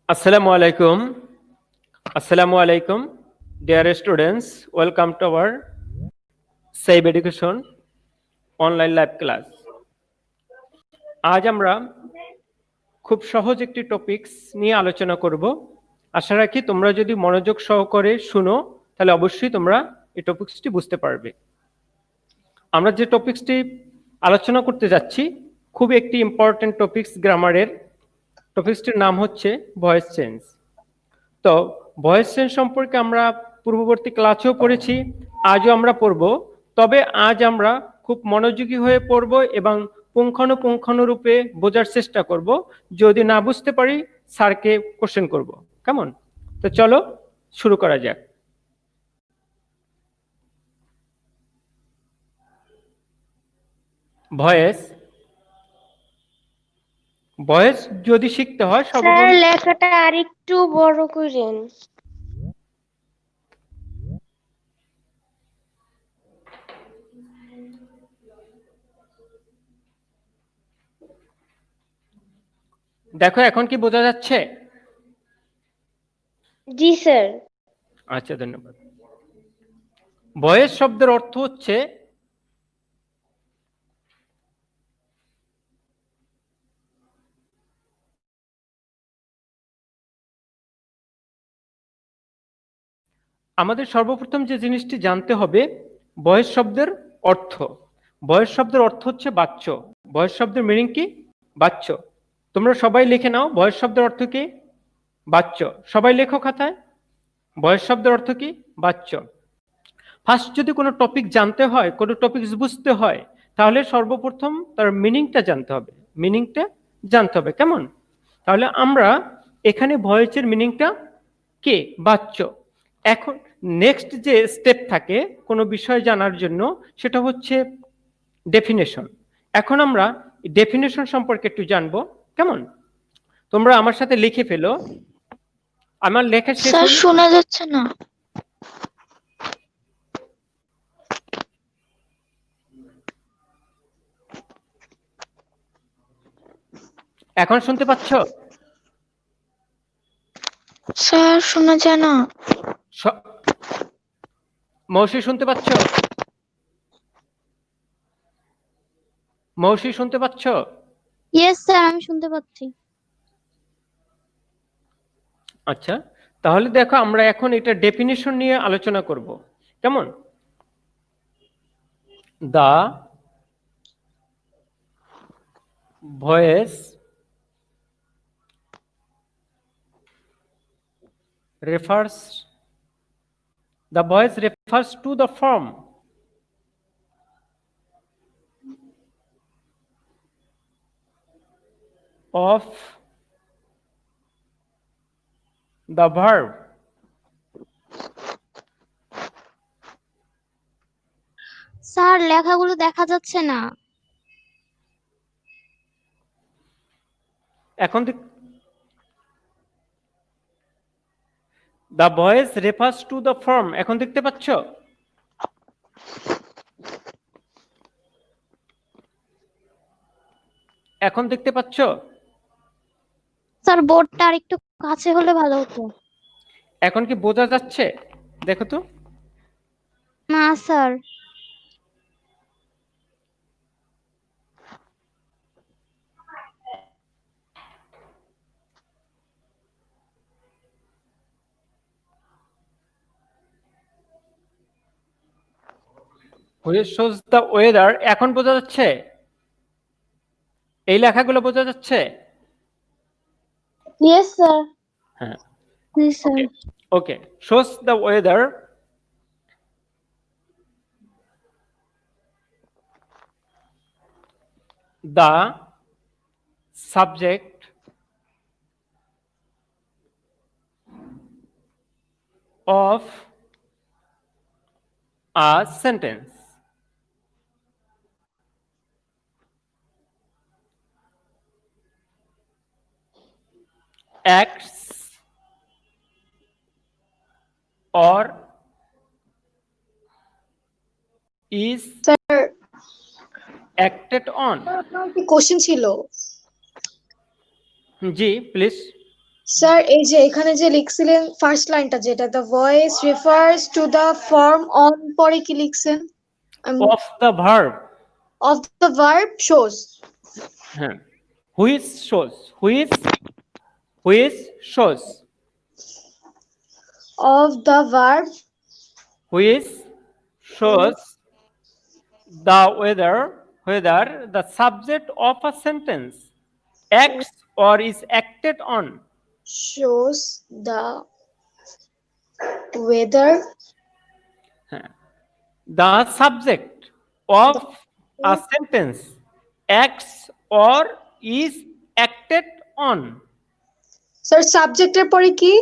Assalamu alaikum. Assalamu alaikum. Dear students, welcome to our Save Education online live class. আজ আমরা খুব সহজ একটি টপিকস নিয়ে আলোচনা করব। আশা রাখি তোমরা যদি মনোযোগ সহকারে শুনো তাহলে অবশ্যই তোমরা এই টপিকসটি বুঝতে পারবে। আমরা যে টপিকসটি আলোচনা করতে যাচ্ছি খুব একটি ইম্পর্টেন্ট টপিকস গ্রামারের। টপিকসটির নাম হচ্ছে ভয়েস চেঞ্জ। তো ভয়েস চেঞ্জ সম্পর্কে আমরা পূর্ববর্তী ক্লাসেও পড়েছি, আজও আমরা পড়ব। তবে আজ আমরা খুব মনোযোগী হয়ে পড়ব এবং পুঙ্খানুপুঙ্খানুরূপে বোঝার চেষ্টা করব। যদি না বুঝতে পারি স্যারকে কোশ্চেন করব, কেমন? তো চলো শুরু করা যাক। ভয়েস ভয়েস যদি শিখতে হয় স্যার লেখাটা আরেকটু বড় করেন। দেখো এখন কি বোঝা যাচ্ছে? জি স্যার। আচ্ছা, ধন্যবাদ। ভয়েস শব্দের অর্থ হচ্ছে আমাদের সর্বপ্রথম যে জিনিসটি জানতে হবে ভয়েস শব্দের অর্থ। ভয়েস শব্দের অর্থ হচ্ছে বাচ্য। ভয়েস শব্দের মিনিং কি? বাচ্য। তোমরা সবাই লিখে নাও ভয়েস শব্দের অর্থ কি? বাচ্য। সবাই লেখো খাতায়। ভয়েস শব্দের অর্থ কি? বাচ্য। ফার্স্ট যদি কোনো টপিক জানতে হয়, কোনো টপিক বুঝতে হয়, তাহলে সর্বপ্রথম তার মিনিংটা জানতে হবে। মিনিংটা জানতে হবে, কেমন? তাহলে আমরা এখানে ভয়েসের মিনিংটা কি? বাচ্য। এখন নেক্সট যে স্টেপ থাকে কোনো বিষয় জানার জন্য সেটা হচ্ছে ডেফিনেশন। এখন আমরা ডেফিনেশন সম্পর্কে একটু জানবো, কেমন? তোমরা আমার সাথে লিখে ফেলো। আমার লেখা শেষ স্যার হলে শোনা যাচ্ছে না। এখন শুনতে পাচ্ছ? স্যার শোনা যায় না। মৌসি শুনতে পাচ্ছ? মৌসি শুনতে পাচ্ছ? ইয়েস স্যার, আমি শুনতে পাচ্ছি। আচ্ছা, তাহলে দেখো আমরা এখন এটা ডেফিনিশন নিয়ে আলোচনা করব, কেমন? The voice refers to the form of the verb sir লেখাগুলো দেখা যাচ্ছে না। এখন the voice refers to the form, এখন দেখতে পাচ্ছ? এখন দেখতে পাচ্ছ? স্যার বোর্ডটা আরেকটু কাছে হলে ভালো হতো। এখন কি বোঝা যাচ্ছে? দেখো তো। না sir. Which shows the weather, এখন বোঝা যাচ্ছে? এই লেখাগুলো বোঝা যাচ্ছে? Yes sir. হ্যাঁ, জি sir. Okay. shows the weather the subject of a sentence acts or is sir acted on। আপনার কি কোশ্চেন ছিল? জি প্লিজ। স্যার এই যে এখানে যে লিখছিলেন ফার্স্ট লাইনটা যেটা the voice refers to the form on পরে কি লিখছেন of the verb, of the verb shows হ্যাঁ, which shows, which shows, of the verb which shows the whether the subject of a sentence acts or is acted on. Shows the weather The subject of a sentence acts or is acted on. Sir সাবজেক্টের পরে কি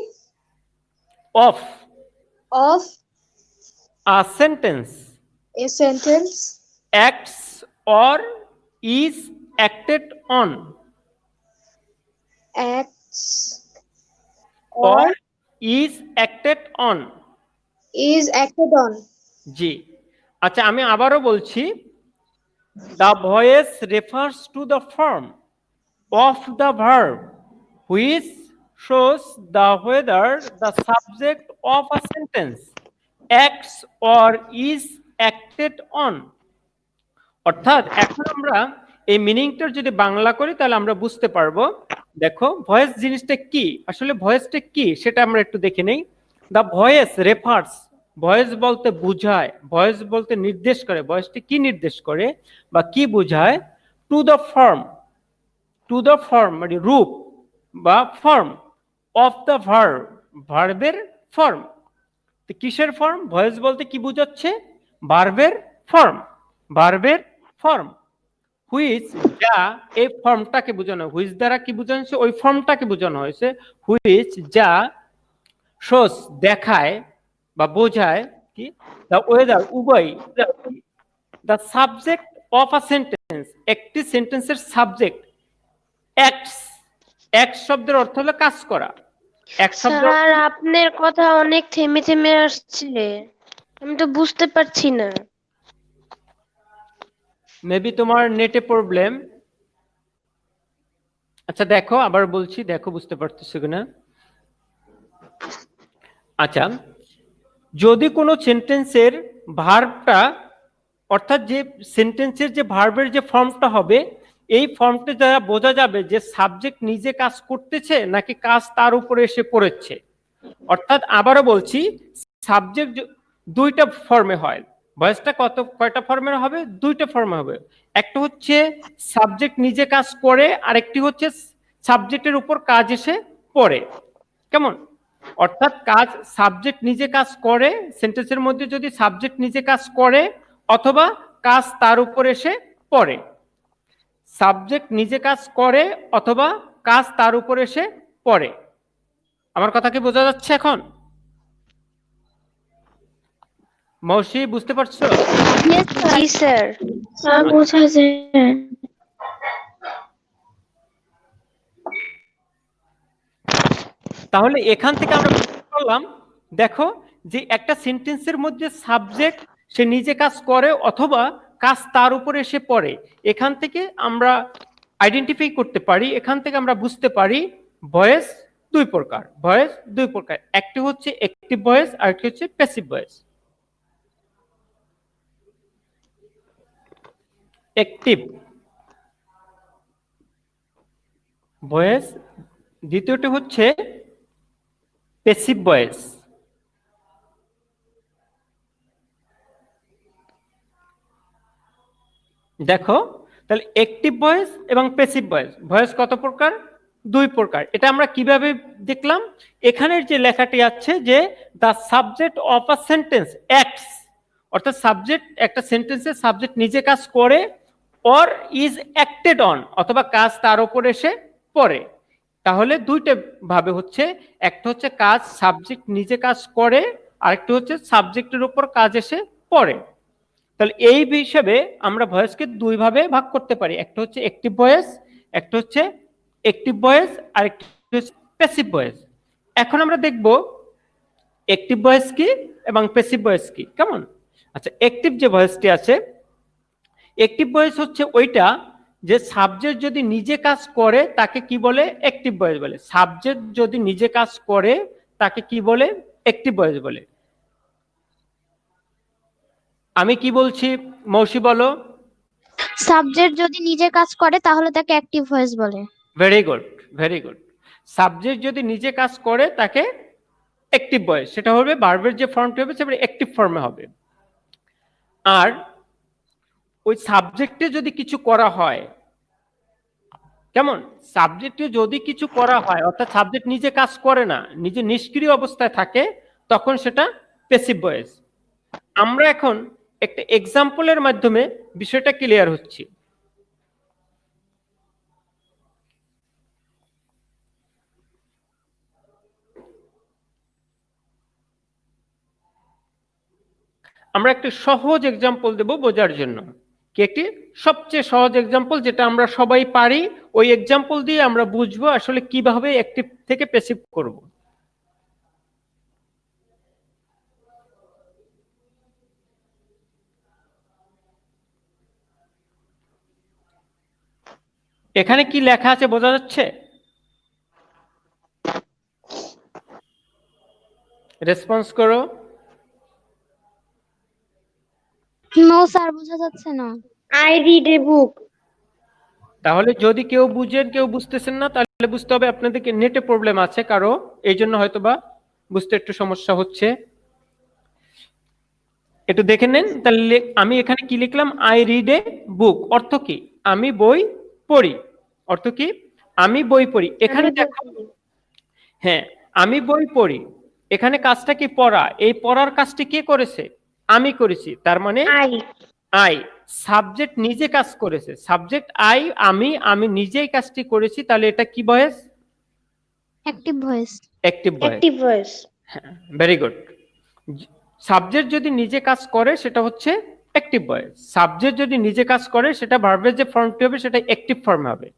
Of of a sentence a sentence acts or is acted on. Acts Or is acted on. Is acted on জি, আচ্ছা আমি আবারও বলছি, the voice refers to the form of the verb which shows the whether the subject of a sentence acts or is acted on. অর্থাৎ এখন আমরা এই মিনিংটার যদি বাংলা করি তাহলে আমরা বুঝতে পারবো। দেখো ভয়েস জিনিসটা কি, আসলে ভয়েসটা কি সেটা আমরা একটু দেখে নেই। দ্য ভয়েস রেফার্স, ভয়েস বলতে বুঝায়, ভয়েস বলতে নির্দেশ করে, ভয়েসটি কি নির্দেশ করে বা কি বুঝায়, two the form, two the form মানে রূপ বা ফর্ম, অফ দ্য ভার্ব, ভার্বের ফর্ম। তো কিসের ফর্ম, ভয়েস বলতে কি বুঝাচ্ছে, ভার্বের ফর্ম, ভার্বের ফর্ম। হুইচ, যা, এই ফর্মটাকে বোঝানো, হুইচ দ্বারা কি বোঝানো হয়েছে, ওই ফর্মটাকে বোঝানো হয়েছে। হুইচ, যা, শোস, দেখায় বা বোঝায় কি, দ্য ওয়েদার, উভয়, the subject of a sentence, একটি সেন্টেন্সের সাবজেক্ট, অ্যাক্টস, অ্যাক্ট শব্দের অর্থ হলো কাজ করা, অ্যাক্ট শব্দ, স্যার আপনার কথা অনেক থেমে থেমে আসছে, আমি তো বুঝতে পারছি না। মেবি তোমার নেটে প্রবলেম। আচ্ছা দেখো আবার বলছি, দেখো বুঝতে পারতেছো কিনা। আচ্ছা, যদি কোনো সেন্টেন্সের ভার্বটা, অর্থাৎ যে সেন্টেন্সের যে ভার্বের যে ফর্মটা হবে, এই ফর্মটা দ্বারা বোঝা যাবে যে সাবজেক্ট নিজে কাজ করতেছে নাকি কাজ তার উপরে এসে পড়েছে। অর্থাৎ আবারও বলছি, সাবজেক্ট দুইটা ফর্মে হয়, ভয়েসটা কয়টা ফর্মের হবে, দুইটা ফর্মে হবে। একটা হচ্ছে সাবজেক্ট নিজে কাজ করে, আর একটি হচ্ছে সাবজেক্টের উপর কাজ এসে পড়ে। কেমন, অর্থাৎ কাজ, সাবজেক্ট নিজে কাজ করে, সেন্টেন্সের মধ্যে যদি সাবজেক্ট নিজে কাজ করে অথবা কাজ তার উপর এসে পড়ে, সাবজেক্ট নিজে কাজ করে অথবা কাজ তার উপর এসে পড়ে। আমার কথা কি বোঝা যাচ্ছে এখন? মৌসি বুঝতে পারছো? জি স্যার। বোঝা যায়। তাহলে এখান থেকে আমরা বুঝতে পারলাম, দেখো যে একটা সেন্টেন্সের মধ্যে সাবজেক্ট সে নিজে কাজ করে অথবা কাজ তার উপরে এসে পড়ে, এখান থেকে আমরা আইডেন্টিফাই করতে পারি, এখান থেকে আমরা বুঝতে পারি ভয়েস দুই প্রকার, ভয়েস দুই প্রকার, একটি হচ্ছে অ্যাক্টিভ ভয়েস আর একটি হচ্ছে প্যাসিভ ভয়েস। অ্যাক্টিভ ভয়েস, দ্বিতীয়টি হচ্ছে প্যাসিভ ভয়েস। দেখো তাহলে অ্যাক্টিভ ভয়েস এবং প্যাসিভ ভয়েস, ভয়েস কত প্রকার, দুই প্রকার। এটা আমরা কিভাবে দেখলাম, এখানের যে লেখাটি আছে যে the subject of a sentence acts, অর্থাৎ সাবজেক্ট, একটা সেন্টেন্সের সাবজেক্ট নিজে কাজ করে, অর ইজ অ্যাক্টেড অন, অথবা কাজ তার উপর এসে পড়ে। তাহলে দুইটা ভাবে হচ্ছে, একটা হচ্ছে কাজ সাবজেক্ট নিজে কাজ করে, আরেকটা হচ্ছে সাবজেক্টের উপর কাজ এসে পড়ে। তাহলে এই হিসেবে আমরা ভয়েসকে দুই ভাবে ভাগ করতে পারি, একটা হচ্ছে অ্যাক্টিভ ভয়েস, একটা হচ্ছে অ্যাক্টিভ ভয়েস, আর একটা হচ্ছে প্যাসিভ ভয়েস। এখন আমরা দেখব অ্যাক্টিভ ভয়েস কি এবং প্যাসিভ ভয়েস কি। কেমন, আচ্ছা অ্যাক্টিভ যে ভয়েসটি আছে, অ্যাক্টিভ ভয়েস হচ্ছে ওইটা যে সাবজেক্ট যদি নিজে কাজ করে তাকে কি বলে? অ্যাক্টিভ ভয়েস বলে। সাবজেক্ট যদি নিজে কাজ করে তাকে কি বলে? অ্যাক্টিভ ভয়েস বলে। আমি কি বলছি মৌসি বলো? সাবজেক্ট যদি নিজে কাজ করে তাহলে তাকে অ্যাক্টিভ ভয়েস বলে। Very good, very good. Subject যদি নিজে কাজ করে তাকে অ্যাক্টিভ ভয়েস, সেটা হবে ভার্বের যে ফর্মটি হবে সেটা অ্যাক্টিভ ফর্মে হবে। আর ওই সাবজেক্টে যদি কিছু করা হয়, কেমন? সাবজেক্টে যদি কিছু করা হয় অর্থাৎ সাবজেক্ট নিজে কাজ করে না, নিজে নিষ্ক্রিয় অবস্থায় থাকে, তখন সেটা প্যাসিভ ভয়েস। আমরা এখন একটা এক্সাম্পলের মাধ্যমে বিষয়টা ক্লিয়ার হচ্ছে। আমরা একটা সহজ এক্সাম্পল দেব বোঝার জন্য। কি একটি সবচেয়ে সহজ এক্সাম্পল যেটা আমরা সবাই পারি, ওই এক্সাম্পল দিয়ে আমরা বুঝবো আসলে কিভাবে অ্যাক্টিভ থেকে প্যাসিভ করব। এখানে কি লেখা আছে বোঝা যাচ্ছে? রেসপন্স করো। নো স্যার, বোঝা যাচ্ছে না। I read a book. তাহলে যদি কেউ বুঝেন কেউ বুঝতেছেন না, তাহলে বুঝতে হবে আপনাদেরকে নেটে প্রবলেম আছে কারো, এই জন্য হয়তোবা বুঝতে একটু সমস্যা হচ্ছে। একটু দেখে নেন। তাহলে আমি এখানে কি লিখলাম? আই রিড এ বুক। অর্থ কি? আমি বই পড়ি। অর্থ কি? আমি বই পড়ি। এখানে দেখো, হ্যাঁ, আমি বই পড়ি। এখানে কাজটা কি? পড়া। এই পড়ার কাজটি কে করেছে? আমি করেছি। তার মানে I. আই। সাবজেক্ট নিজে কাজ করেছে। সাবজেক্ট আই, আমি নিজেই কাজটি করেছি। তাহলে এটা কি voice? Active voice. Active voice. Active voice. হ্যাঁ, ভেরি গুড। সাবজেক্ট যদি নিজে কাজ করে সেটা হচ্ছে অ্যাক্টিভ ভয়েস। সাবজেক্ট যদি নিজে কাজ করে সেটা ভার্বের যে ফর্মটি হবে সেটা অ্যাক্টিভ ফর্ম হবে।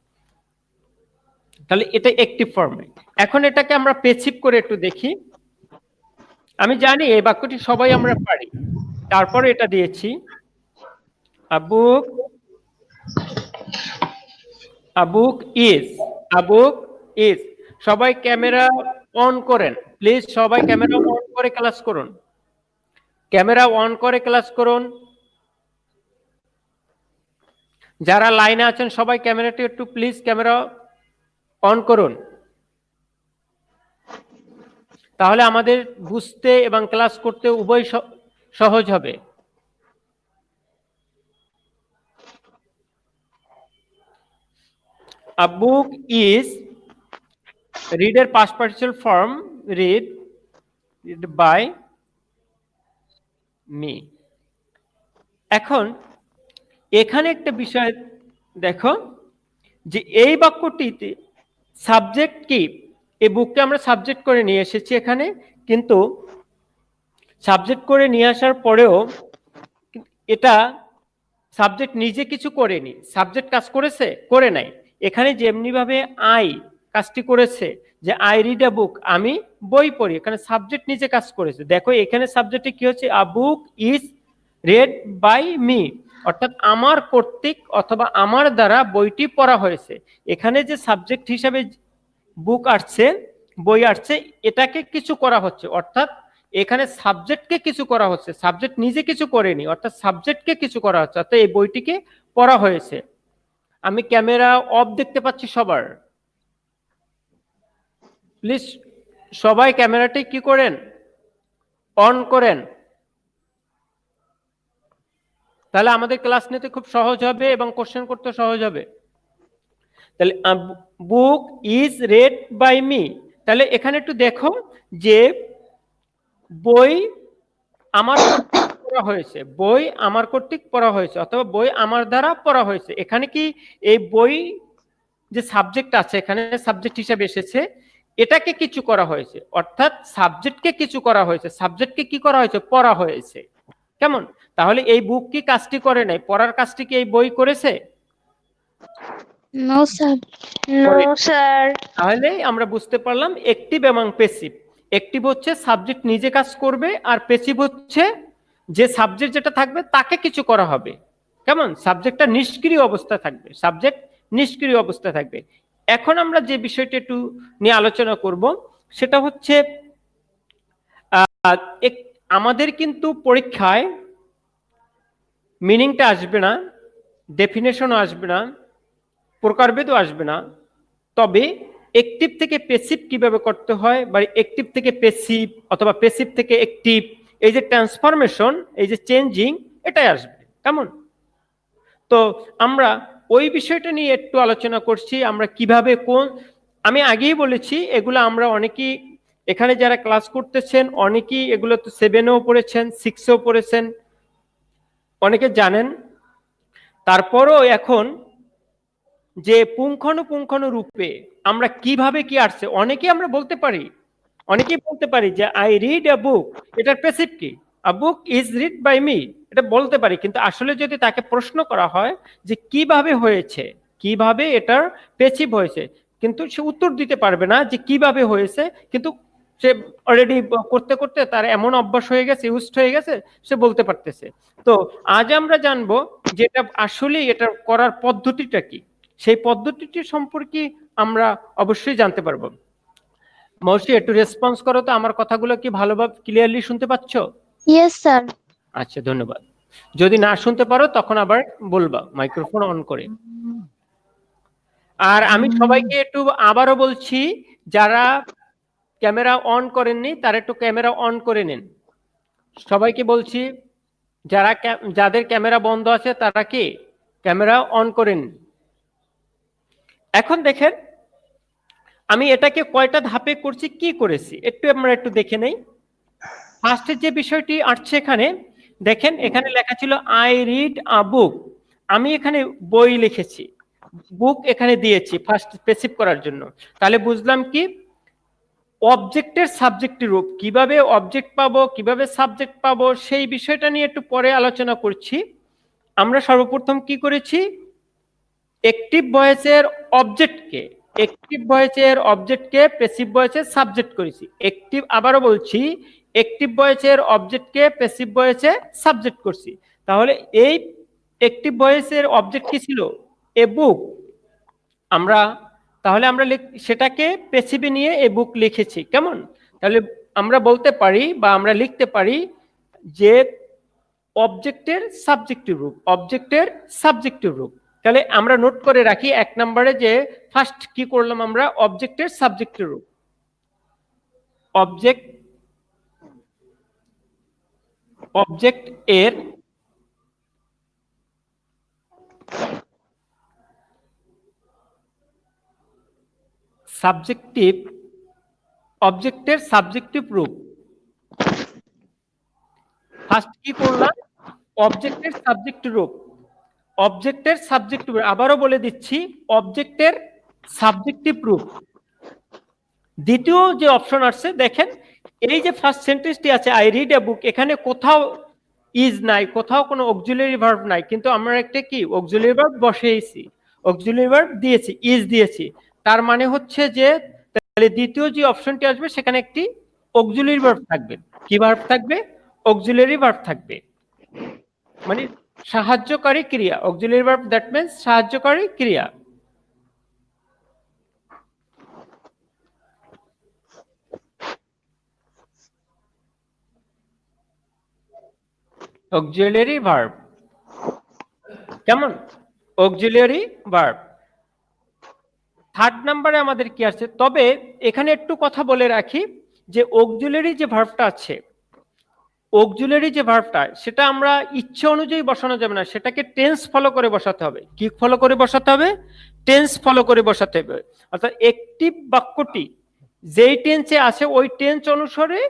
তাহলে এটা অ্যাক্টিভ ফর্মে। এখন এটাকে আমরা প্যাসিভ করে একটু দেখি। আমি জানি এই বাক্যটি সবাই আমরা পারি, তারপরে এটা দিয়েছি। আবুক, আবুক ইজ, আবুক ইজ। সবাই ক্যামেরা অন করেন প্লিজ, সবাই ক্যামেরা অন করে ক্লাস করুন। ক্যামেরা অন করে ক্লাস করুন। যারা লাইনে আছেন সবাই ক্যামেরাটি একটু প্লিজ ক্যামেরা অন করুন, তাহলে আমাদের বুঝতে এবং ক্লাস করতে উভয় সহজ হবে। A book is read এর past participle form, read by me। এখন এখানে একটা বিষয় দেখো যে এই বাক্যটিতে সাবজেক্ট কি? এই বুককে আমরা সাবজেক্ট করে নিয়ে এসেছি এখানে, কিন্তু সাবজেক্ট করে নিয়ে আসার পরেও এটা সাবজেক্ট নিজে কিছু করেনি। সাবজেক্ট কাজ করেছে? করে নাই। এখানে যেমনি ভাবে আই কাজটি করেছে যে আই রিড আ বুক, আমি বই পড়ি, এখানে সাবজেক্ট নিজে কাজ করেছে। দেখো এখানে সাবজেক্টে কি হচ্ছে? A book is read by me, অর্থাৎ আমার কর্তৃক অথবা আমার দ্বারা বইটি পড়া হয়েছে। এখানে যে সাবজেক্ট হিসাবে বুক আসছে, বই আসছে, এটাকে কিছু করা হচ্ছে, অর্থাৎ এখানে সাবজেক্টকে কিছু করা হচ্ছে। সাবজেক্ট নিজে কিছু করেনি, অর্থাৎ সাবজেক্টকে কিছু করা হচ্ছে, অর্থাৎ এই বইটিকে পড়া হয়েছে। আমি ক্যামেরা অফ দেখতে পাচ্ছি সবার, প্লিজ সবাই ক্যামেরাটি কি করেন? অন করেন, তাহলে আমাদের ক্লাস নিতে খুব সহজ হবে এবং কোশ্চেন করতে সহজ হবে। তাহলে book is read by me, তাহলে এখানে একটু দেখো যে বই আমার কর্তৃক পড়া হয়েছে, বই আমার কর্তৃক পড়া হয়েছে অথবা বই আমার দ্বারা পড়া হয়েছে। এখানে কি এই বই যে সাবজেক্ট আছে এখানে সাবজেক্ট হিসেবে এসেছে, এটাকে কিছু করা হয়েছে, অর্থাৎ সাবজেক্টকে কিছু করা হয়েছে। সাবজেক্টকে কি করা হয়েছে? পড়া হয়েছে। কেমন? তাহলে এই বুক কি কাজটি করে নাই? পড়ার কাজটি কি এই বই করেছে? No sir. No, sir. তাহলে আমরা বুঝতে পারলাম অ্যাক্টিভ এবং প্যাসিভ। অ্যাক্টিভ হচ্ছে সাবজেক্ট নিজে কাজ করবে, আর প্যাসিভ হচ্ছে যে সাবজেক্ট যেটা থাকবে তাকে কিছু করা হবে। কেমন? সাবজেক্টটা নিষ্ক্রিয় অবস্থা থাকবে, সাবজেক্ট নিষ্ক্রিয় অবস্থা থাকবে। এখন আমরা যে বিষয়টা একটু নিয়ে আলোচনা করব সেটা হচ্ছে আমাদের কিন্তু পরীক্ষায় মিনিংটা আসবে না, ডেফিনেশনও আসবে না, প্রকারভেদও আসবে না, তবে অ্যাক্টিভ থেকে প্যাসিভ কিভাবে করতে হয় বা অ্যাক্টিভ থেকে প্যাসিভ অথবা প্যাসিভ থেকে অ্যাক্টিভ, এই যে ট্রান্সফরমেশন, এই যে চেঞ্জিং, এটাই আসবে। কেমন? তো আমরা ওই বিষয়টা নিয়ে একটু আলোচনা করছি, আমরা কিভাবে আমি আগেই বলেছি এগুলো আমরা অনেকেই এখানে যারা ক্লাস করতেছেন অনেকেই এগুলো তো 7-এও পড়েছেন, 6-এও পড়েছেন, অনেকে জানেন। তারপরও এখন যে পুঙ্খানুপুঙ্খানু রূপে আমরা কিভাবে কি আসছে, অনেকেই আমরা বলতে পারি, অনেকেই বলতে পারি যে আই রিড আ বুক, এটার প্যাসিভ কি? A book is read by me, এটা বলতে পারি। কিন্তু আসলে যদি তাকে প্রশ্ন করা হয় যে কিভাবে হয়েছে, কিভাবে এটার প্যাসিভ হয়েছে, কিন্তু সে উত্তর দিতে পারবে না যে কিভাবে হয়েছে। কিন্তু সে অলরেডি করতে করতে তার এমন অভ্যাস হয়ে গেছে, ইউজড হয়ে গেছে, সে বলতে পারতেছে। তো আজ আমরা জানবো যে এটা আসলে এটা করার পদ্ধতিটা কি, সেই পদ্ধতিটি সম্পর্কে আমরা অবশ্যই জানতে পারবো। মৌসি একটু রেসপন্স করো তো, আমার কথাগুলো কি ভালোভাবে ক্লিয়ারলি শুনতে পাচ্ছ? Yes sir. আচ্ছা, ধন্যবাদ। যদি না শুনতে পারো তখন আবার বলবা মাইক্রোফোন অন করে। আর আমি সবাইকে একটু আবারও বলছি, যারা ক্যামেরা অন করেননি তারা একটু ক্যামেরা অন করে নেন। সবাইকে বলছি, যাদের ক্যামেরা বন্ধ আছে তারা কি ক্যামেরা অন করেন। এখন দেখেন আমি এটাকে কয়টা ধাপে করছি, কি করেছি আমরা একটু দেখে নেই। ফার্স্টের যে বিষয়টি আসছে এখানে দেখেন, এখানে লেখা ছিল আই রিড আ বুক, আমি এখানে বই লিখেছি, বুক এখানে দিয়েছি ফার্স্ট প্যাসিভ করার জন্য। তাহলে বুঝলাম কি অবজেক্টের সাবজেক্টের রূপ, কিভাবে অবজেক্ট পাবো, কিভাবে সাবজেক্ট পাবো, সেই বিষয়টা নিয়ে একটু পরে আলোচনা করছি। আমরা সর্বপ্রথম কি করেছি, অ্যাক্টিভ ভয়েসের অবজেক্টকে প্যাসিভ ভয়েসের সাবজেক্ট করেছি। অ্যাক্টিভ, আবারও বলছি, অ্যাক্টিভ ভয়েসের অবজেক্টকে প্যাসিভ ভয়েসে সাবজেক্ট করছি। তাহলে এই অ্যাক্টিভ ভয়েসের অবজেক্ট কি ছিল? এ বুক। তাহলে আমরা সেটাকে প্যাসিভে নিয়ে এ বুক লিখেছি। কেমন? তাহলে আমরা বলতে পারি বা আমরা লিখতে পারি যে অবজেক্টের সাবজেক্টিভ রূপ, তাহলে আমরা নোট করে রাখি 1 নম্বরে যে ফার্স্ট কি করলাম আমরা, অবজেক্টের সাবজেক্টিভ রূপ। অবজেক্ট এর অবজেক্টের সাবজেক্টিভ রূপ। ফার্স্ট কি করলাম, অবজেক্টের সাবজেক্টিভ রূপ। আবারও বলে দিচ্ছি, অবজেক্টের সাবজেক্টিভ রূপ। দ্বিতীয় যে অপশন আসছে দেখেন, এই যে ফার্স্ট সেন্টেন্সটি আছে আই রিড এ বুক, এখানে কোথাও ইজ নাই, কোথাও কোনো অক্সিলারি ভার্ব নাই, কিন্তু আমরা একটা কি অক্সিলারি ভার্ব বসিয়েছি, অক্সিলারি ভার্ব দিয়েছি, ইজ দিয়েছি। তার মানে হচ্ছে যে তাহলে দ্বিতীয় যে অপশনটি আসবে সেখানে একটি অক্সিলারি ভার্ব থাকবে। কি ভার্ব থাকবে? অক্সিলারি ভার্ব থাকবে, মানে সাহায্যকারী ক্রিয়া। অক্সিলারি ভার্ব দ্যাট মিন্স সাহায্যকারী ক্রিয়া। অক্সিলারি ভার্ব, কেমন? Auxiliary verb. থার্ড নাম্বারে আমাদের কি আছে, তবে এখানে একটু কথা বলে রাখি যে অক্সিলারি যে ভার্বটা আছে, সেটা আমরা ইচ্ছে অনুযায়ী বসানো যাবে না, সেটাকে টেন্স ফলো করে বসাতে হবে। কি ফলো করে বসাতে হবে? টেন্স ফলো করে বসাতে হবে। অর্থাৎ অ্যাক্টিভ বাক্যটি যেই টেন্সে আছে ওই টেন্স অনুসারে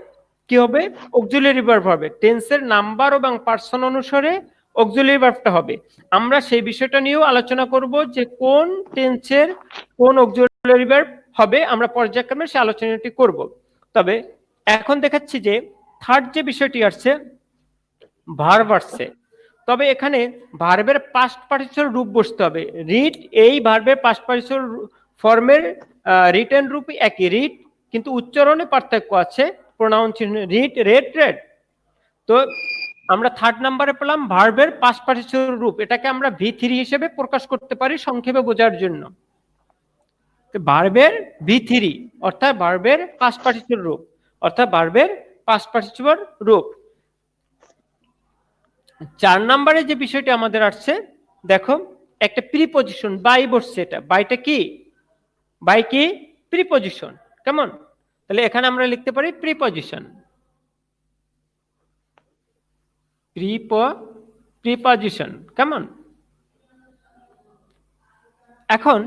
কি হবে, অক্সিলারি ভার্ব হবে। টেন্সের নাম্বার এবং পার্সন অনুসারে অক্সিলারি ভার্বটা হবে। আমরা সেই বিষয়টা নিয়েও আলোচনা করব যে কোন টেন্সের কোন অক্সিলারি ভার্ব হবে, আমরা পর্যায়ক্রমে সেই আলোচনাটি করব। তবে এখন দেখাচ্ছি যে থার্ড যে বিষয়টি আসছে, ভার্ব আসছে, তবে এখানে ভার্বের পাস্ট পার্টিসিপাল রূপ বসতে হবে। রিড, এই ভার্বের পাস্ট পার্টিসিপাল ফর্মের রিটেন রূপ একই, রিড, কিন্তু উচ্চারণে পার্থক্য আছে। Pronunciation, read, red, red. তো আমরা 3rd নাম্বারে পেলাম ভার্বের পাস্ট পার্টিসিপল রূপ, এটাকে আমরা V3 হিসেবে প্রকাশ করতে পারি সংক্ষেপে বোঝার জন্য। ভার্বের V3 অর্থাৎ ভার্বের পাস্ট পার্টিসিপল রূপ, অর্থাৎ ভার্বের পাস্ট পার্টিসিপল রূপ। 4 নম্বরে যে বিষয়টি আমাদের আসছে, দেখো একটা প্রিপজিশন বাই বসছে, এটা বাইটা কি, বাই কি প্রিপজিশন, কেমন? তাহলে এখানে আমরা লিখতে পারি প্রিপজিশন, প্রিপজিশন, কেমন? এখন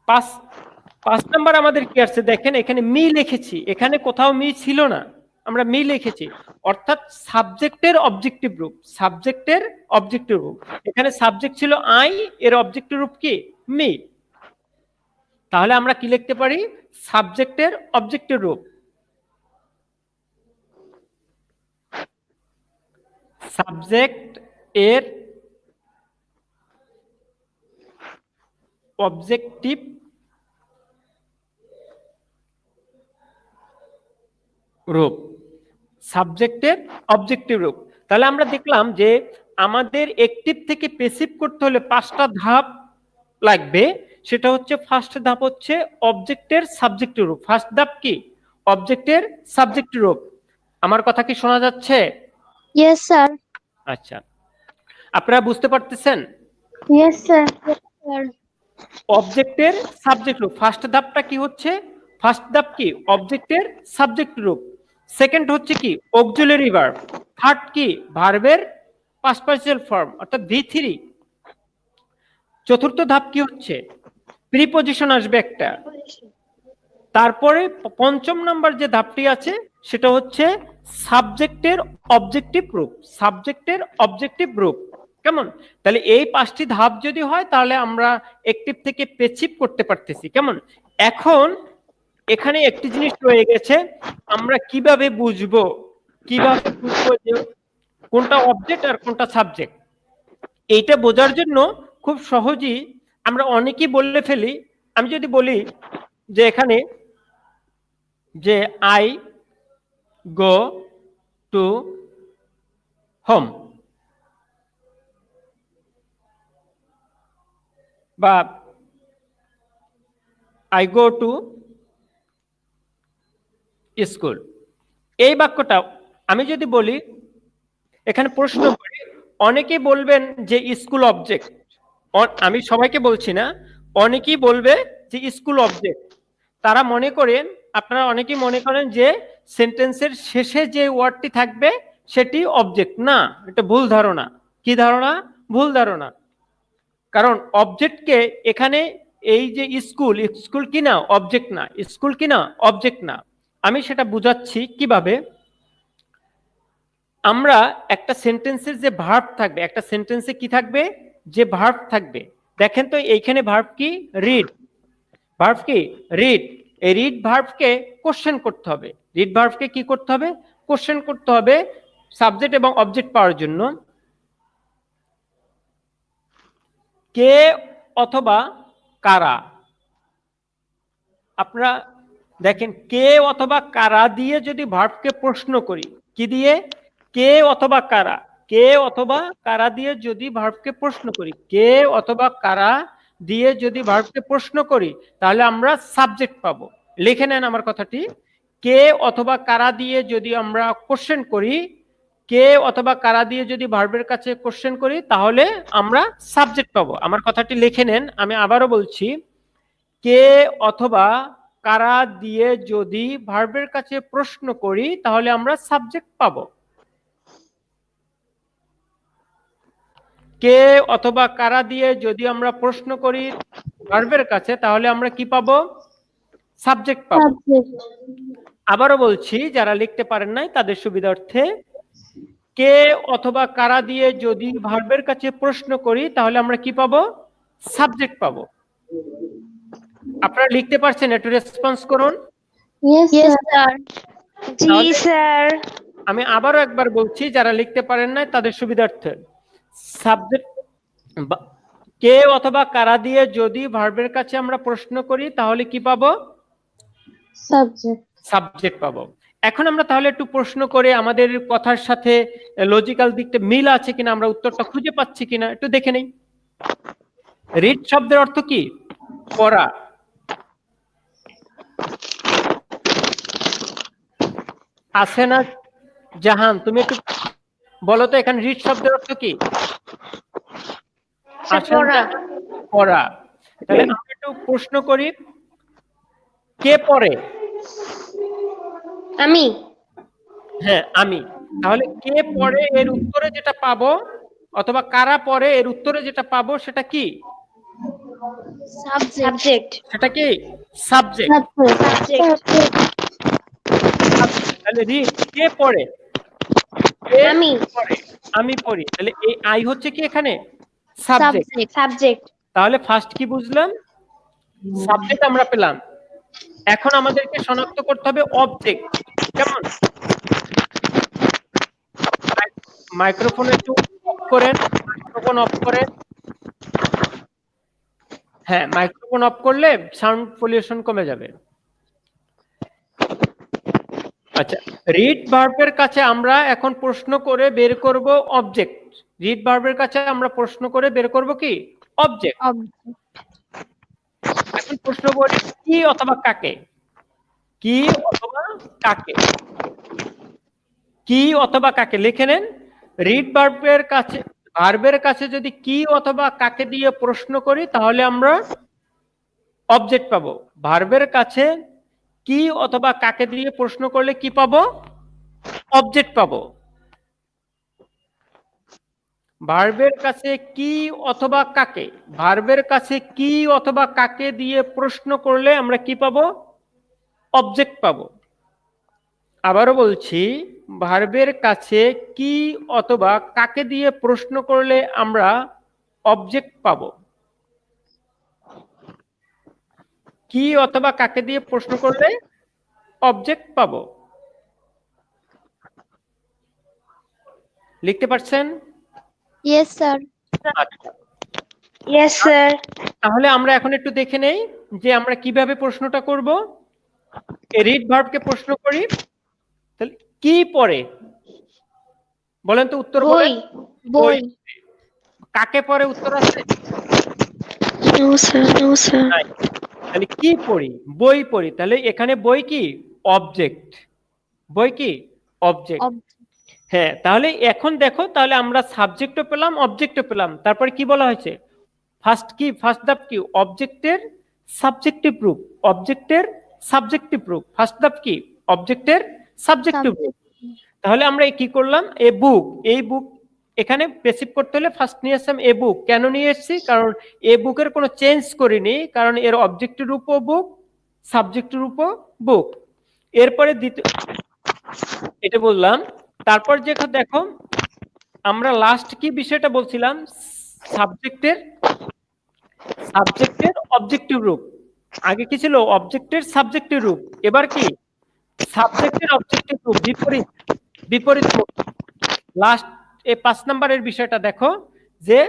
5 নাম্বার আমাদের কি আসছে দেখেন, এখানে মি লিখেছি, এখানে কোথাও মি ছিল না, আমরা মি লিখেছি, অর্থাৎ সাবজেক্টের অবজেক্টিভ রূপ, সাবজেক্টের অবজেক্টিভ রূপ। এখানে সাবজেক্ট ছিল আই, এর অবজেক্টিভ রূপ কি মি, তাহলে আমরা কি লিখতে পারি সাবজেক্টের অবজেক্টিভ রূপ, সাবজেক্ট এর অবজেক্টিভ রূপ, সাবজেক্টের অবজেক্টিভ রূপ। তাহলে আমরা দেখলাম যে আমাদের অ্যাক্টিভ থেকে প্যাসিভ করতে হলে 5টা ধাপ লাগবে, সেটা হচ্ছে ফার্স্ট ধাপ হচ্ছে অবজেক্টের সাবজেক্টিভ রূপ। ফার্স্ট ধাপ কি অবজেক্টের সাবজেক্টিভ রূপ। আমার কথা কি শোনা যাচ্ছে? Yes sir. আচ্ছা, আপনারা বুঝতে পারতেছেন? Yes sir. অবজেক্টের সাবজেক্ট রূপ, ফার্স্ট ধাপটা কি হচ্ছে, ফার্স্ট ধাপ কি অবজেক্টের সাবজেক্ট রূপ, সেকেন্ড হচ্ছে কি অক্সিলারি ভার্ব, থার্ড কি ভার্বের পাস্ট পার্টিসিপল ফর্ম অর্থাৎ V3, চতুর্থ ধাপ কি হচ্ছে প্রিপজিশন আসবে একটা, তারপরে 5ম নাম্বার যে ধাপটি আছে সেটা হচ্ছে সাবজেক্টের অবজেক্টিভ রূপ, সাবজেক্টের অবজেক্টিভ রূপ, কেমন? তাহলে এই 5টি ধাপ যদি হয় তাহলে আমরা অ্যাক্টিভ থেকে প্যাসিভ করতে পারতেছি, কেমন? এখন এখানে একটি জিনিস রয়ে গেছে, আমরা কিভাবে বুঝবো যে কোনটা অবজেক্ট আর কোনটা সাবজেক্ট। এইটা বোঝার জন্য খুব সহজেই আমরা অনেকেই বলে ফেলি, আমি যদি বলি যে এখানে যে আই গো টু হোম, বা আই গো টু স্কুল, এই বাক্যটা আমি যদি বলি এখানে প্রশ্ন করি, অনেকেই বলবেন যে স্কুল অবজেক্ট, আমি সবাইকে বলছি না, অনেকেই বলবে যে স্কুল অবজেক্ট। তারা মনে করেন, আপনারা অনেকেই মনে করেন যে সেন্টেন্সের শেষে যে ওয়ার্ডটি থাকবে সেটি অবজেক্ট। না, এটা ভুল ধারণা। কি ধারণা? ভুল ধারণা। কারণ অবজেক্টকে এখানে এই যে স্কুল, স্কুল কি না অবজেক্ট না, স্কুল কি না অবজেক্ট না। আমি সেটা বুঝাচ্ছি কিভাবে। আমরা একটা সেন্টেন্সের যে ভার্ব থাকবে, একটা সেন্টেন্সে কি থাকবে, যে ভার্ব থাকবে, দেখেন তো এইখানে ভার্ব কি রিড, ভার্ব কি রিড, এই রিড ভার্বকে কোশ্চেন করতে হবে, রিড ভার্বকে কি করতে হবে, কোশ্চেন করতে হবে সাবজেক্ট এবং অবজেক্ট পাওয়ার জন্য। কে অথবা কারা, আপনারা দেখেন কে অথবা কারা দিয়ে যদি ভার্বকে প্রশ্ন করি, কি দিয়ে, কে অথবা কারা, কে অথবা কারা দিয়ে যদি ভার্বকে প্রশ্ন করি, কে অথবা কারা দিয়ে যদি ভার্বকে প্রশ্ন করি তাহলে আমরা সাবজেক্ট পাবো। লিখে নেন আমার কথাটি, কে অথবা কারা দিয়ে যদি আমরা কোশ্চেন করি, কে অথবা কারা দিয়ে যদি ভার্বের কাছে কোশ্চেন করি তাহলে আমরা সাবজেক্ট পাবো। আমার কথাটি লিখে নেন, আমি আবারও বলছি, কে অথবা কারা দিয়ে যদি ভার্বের কাছে প্রশ্ন করি তাহলে আমরা সাবজেক্ট পাবো। কে অথবা কারা দিয়ে যদি আমরা প্রশ্ন করি ভার্বের কাছে তাহলে আমরা কি পাবো, সাবজেক্ট পাবো। আবারও বলছি, যারা লিখতে পারেন নাই তাদের সুবিধার্থে, কে অথবা কারা দিয়ে যদি ভার্বের কাছে প্রশ্ন করি তাহলে আমরা কি পাবো, সাবজেক্ট পাবো। আপনারা লিখতে পারছেন? একটু রেসপন্স করুন। Yes sir. জি স্যার। আমি আবারও একবার বলছি, যারা লিখতে পারেন নাই তাদের সুবিধার্থে, সাবজেক্ট, কে অথবা কারা দিয়ে যদি ভার্বের কাছে আমরা প্রশ্ন করি তাহলে কি পাবো, সাবজেক্ট। সাবজেক্ট পাবো। এখন আমরা তাহলে একটু প্রশ্ন করে আমাদের কথার সাথে লজিক্যাল দিকটা মিল আছে কিনা, আমরা উত্তরটা খুঁজে পাচ্ছি কিনা একটু দেখে নেই। রিড শব্দের অর্থ কি? পড়া। আছে না জাহান, তুমি একটু বলো তো এখানে রিড শব্দের অর্থ কি? আসেন পড়া। জাহান, পড়া। তাহলে আমরা একটু প্রশ্ন করি, কে পড়ে? আমি। হ্যাঁ আমি। তাহলে কে পড়ে এর উত্তরে যেটা পাবো, অথবা কারা পড়ে এর উত্তরে যেটা পাবো সেটা কি? সাবজেক্ট। সেটা কি? সাবজেক্ট। তাহলে রিড, কে পড়ে? কে আমি। পড়ে? আমি পড়ি। তাহলে এই আই হচ্ছে কি এখানে? সাবজেক্ট। সাবজেক্ট। তাহলে ফার্স্ট কি বুঝলাম? সাবজেক্ট আমরা পেলাম। এখন আমাদেরকে শনাক্ত করতে হবে অবজেক্ট। কেমন? মাইক্রোফোন একটু অফ করেন, মাইক্রোফোন অফ করেন। হ্যাঁ, মাইক্রোফোন অফ করলে সাউন্ড পলিউশন কমে যাবে। আচ্ছা, রিড ভার্বের কাছে আমরা এখন প্রশ্ন করে বের করব অবজেক্ট। রিড ভার্বের কাছে আমরা প্রশ্ন করে বের করব কি? অবজেক্ট। এখন প্রশ্ন করি কি অথবা কাকে? কি অথবা কাকে? কি অথবা কাকে লিখে নেন। রিড ভার্বের কাছে যদি কি অথবা কাকে দিয়ে প্রশ্ন করি তাহলে আমরা অবজেক্ট পাবো। ভার্বের কাছে কি অথবা কাকে দিয়ে প্রশ্ন করলে কি পাবো? অবজেক্ট পাবো। ভার্বের কাছে কি অথবা কাকে, ভার্বের কাছে কি অথবা কাকে দিয়ে প্রশ্ন করলে আমরা কি পাবো? অবজেক্ট পাবো। আবারও বলছি, ভার্বের কাছে কি অথবা কাকে দিয়ে প্রশ্ন করলে আমরা অবজেক্ট পাবো। কি অথবা কাকে দিয়ে প্রশ্ন করলে অবজেক্ট পাবো। লিখতে পারছেন? Yes sir. আচ্ছা, ইয়েস স্যার। তাহলে আমরা এখন একটু দেখে নেই যে আমরা কিভাবে প্রশ্নটা করব। রিড ভার্বকে প্রশ্ন করি, তাহলে কি পড়ে বলেন তো, উত্তর বলেন। বই। কাকে পড়ে উত্তর আছে? No sir. নাই। তাহলে কি পড়ি? বই পড়ি। তাহলে এখানে বই কি? অবজেক্ট। বই কি? অবজেক্ট। হ্যাঁ, তাহলে এখন দেখো, তাহলে আমরা সাবজেক্টও পেলাম, অবজেক্টও পেলাম। তারপরে কি বলা হয়েছে? ফার্স্ট ধাপ কি? অবজেক্টের সাবজেক্টিভ রূপ। অবজেক্টের সাবজেক্টিভ রূপ। ফার্স্ট ধাপ কি? অবজেক্টের সাবজেক্টিভ রূপ। তাহলে আমরা কি করলাম? এ বুক, এই বুক এখানে পেসিভ করতে হলে ফার্স্ট নিয়ে আসলাম এ বুক। কেন নিয়ে এসেছি? কারণ এ বুকের কোনো চেঞ্জ করিনি, কারণ এর অবজেক্টের রূপও বুক, সাবজেক্টের রূপও বুক। এরপরে এটা বললাম। তারপর দেখো আমরা লাস্ট কি বিষয়টা বলছিলাম? সাবজেক্টের অবজেক্টিভ রূপ। আগে কি ছিল? অবজেক্টের সাবজেক্টিভ রূপ। এবার কি? সাবজেক্টের অবজেক্টিভ রূপ, বিপরীত লাস্ট এই 5 নম্বরের বিষয়টা দেখো যে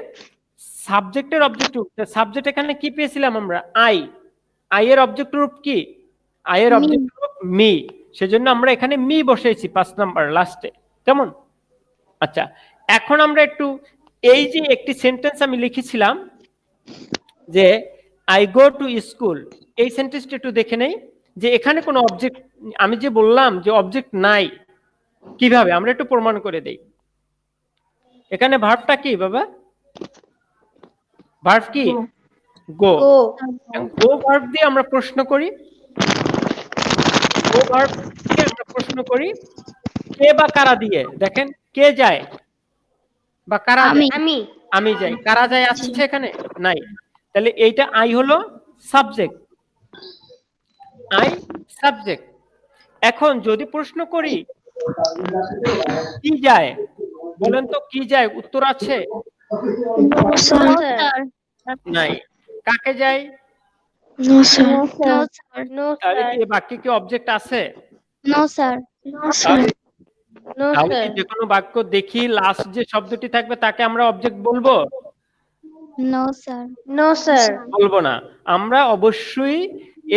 সাবজেক্টের অবজেক্টিভ। সাবজেক্ট এখানে কি পেয়েছিলাম আমরা? আই এর অবজেক্টিভ রূপ কি? আই এর অবজেক্টিভ রূপ মি। সেজন্য আমরা এখানে মি বসাইছি 5 নাম্বার লাস্টে। কেমন? আচ্ছা, এখন আমরা একটু এই যে একটি সেন্টেন্স আমি লিখেছিলাম যে আই গো টু স্কুল, এই সেন্টেন্সটা একটু দেখে নেই যে এখানে কোনো অবজেক্ট, আমি যে বললাম যে অবজেক্ট নাই, কিভাবে আমরা একটু প্রমাণ করে দেই। এখানে ভার্বটা কি বাবা? ভার্ব কি? গো। গো ভার্ব দিয়ে আমরা প্রশ্ন করি। গো ভার্ব দিয়ে আমরা প্রশ্ন করি কে বা কারা দিয়ে। দেখেন, কে যায় বা কারা যায়? আমি যাই। কারা যায় আসছে এখানে? নাই। তাহলে এইটা আই হলো সাবজেক্ট। I subject. এখন যদি প্রশ্ন করি কি যায়, বলেন তো কি যায়? উত্তর আছে? নাই। কাকে যায়? No sir. তাহলে কি বাক্যে কি অবজেক্ট আছে? No sir. তাহলে কি যে কোনো বাক্য দেখি লাস্ট যে শব্দটি থাকবে তাকে আমরা অবজেক্ট বলবো? No sir. বলবো না। আমরা অবশ্যই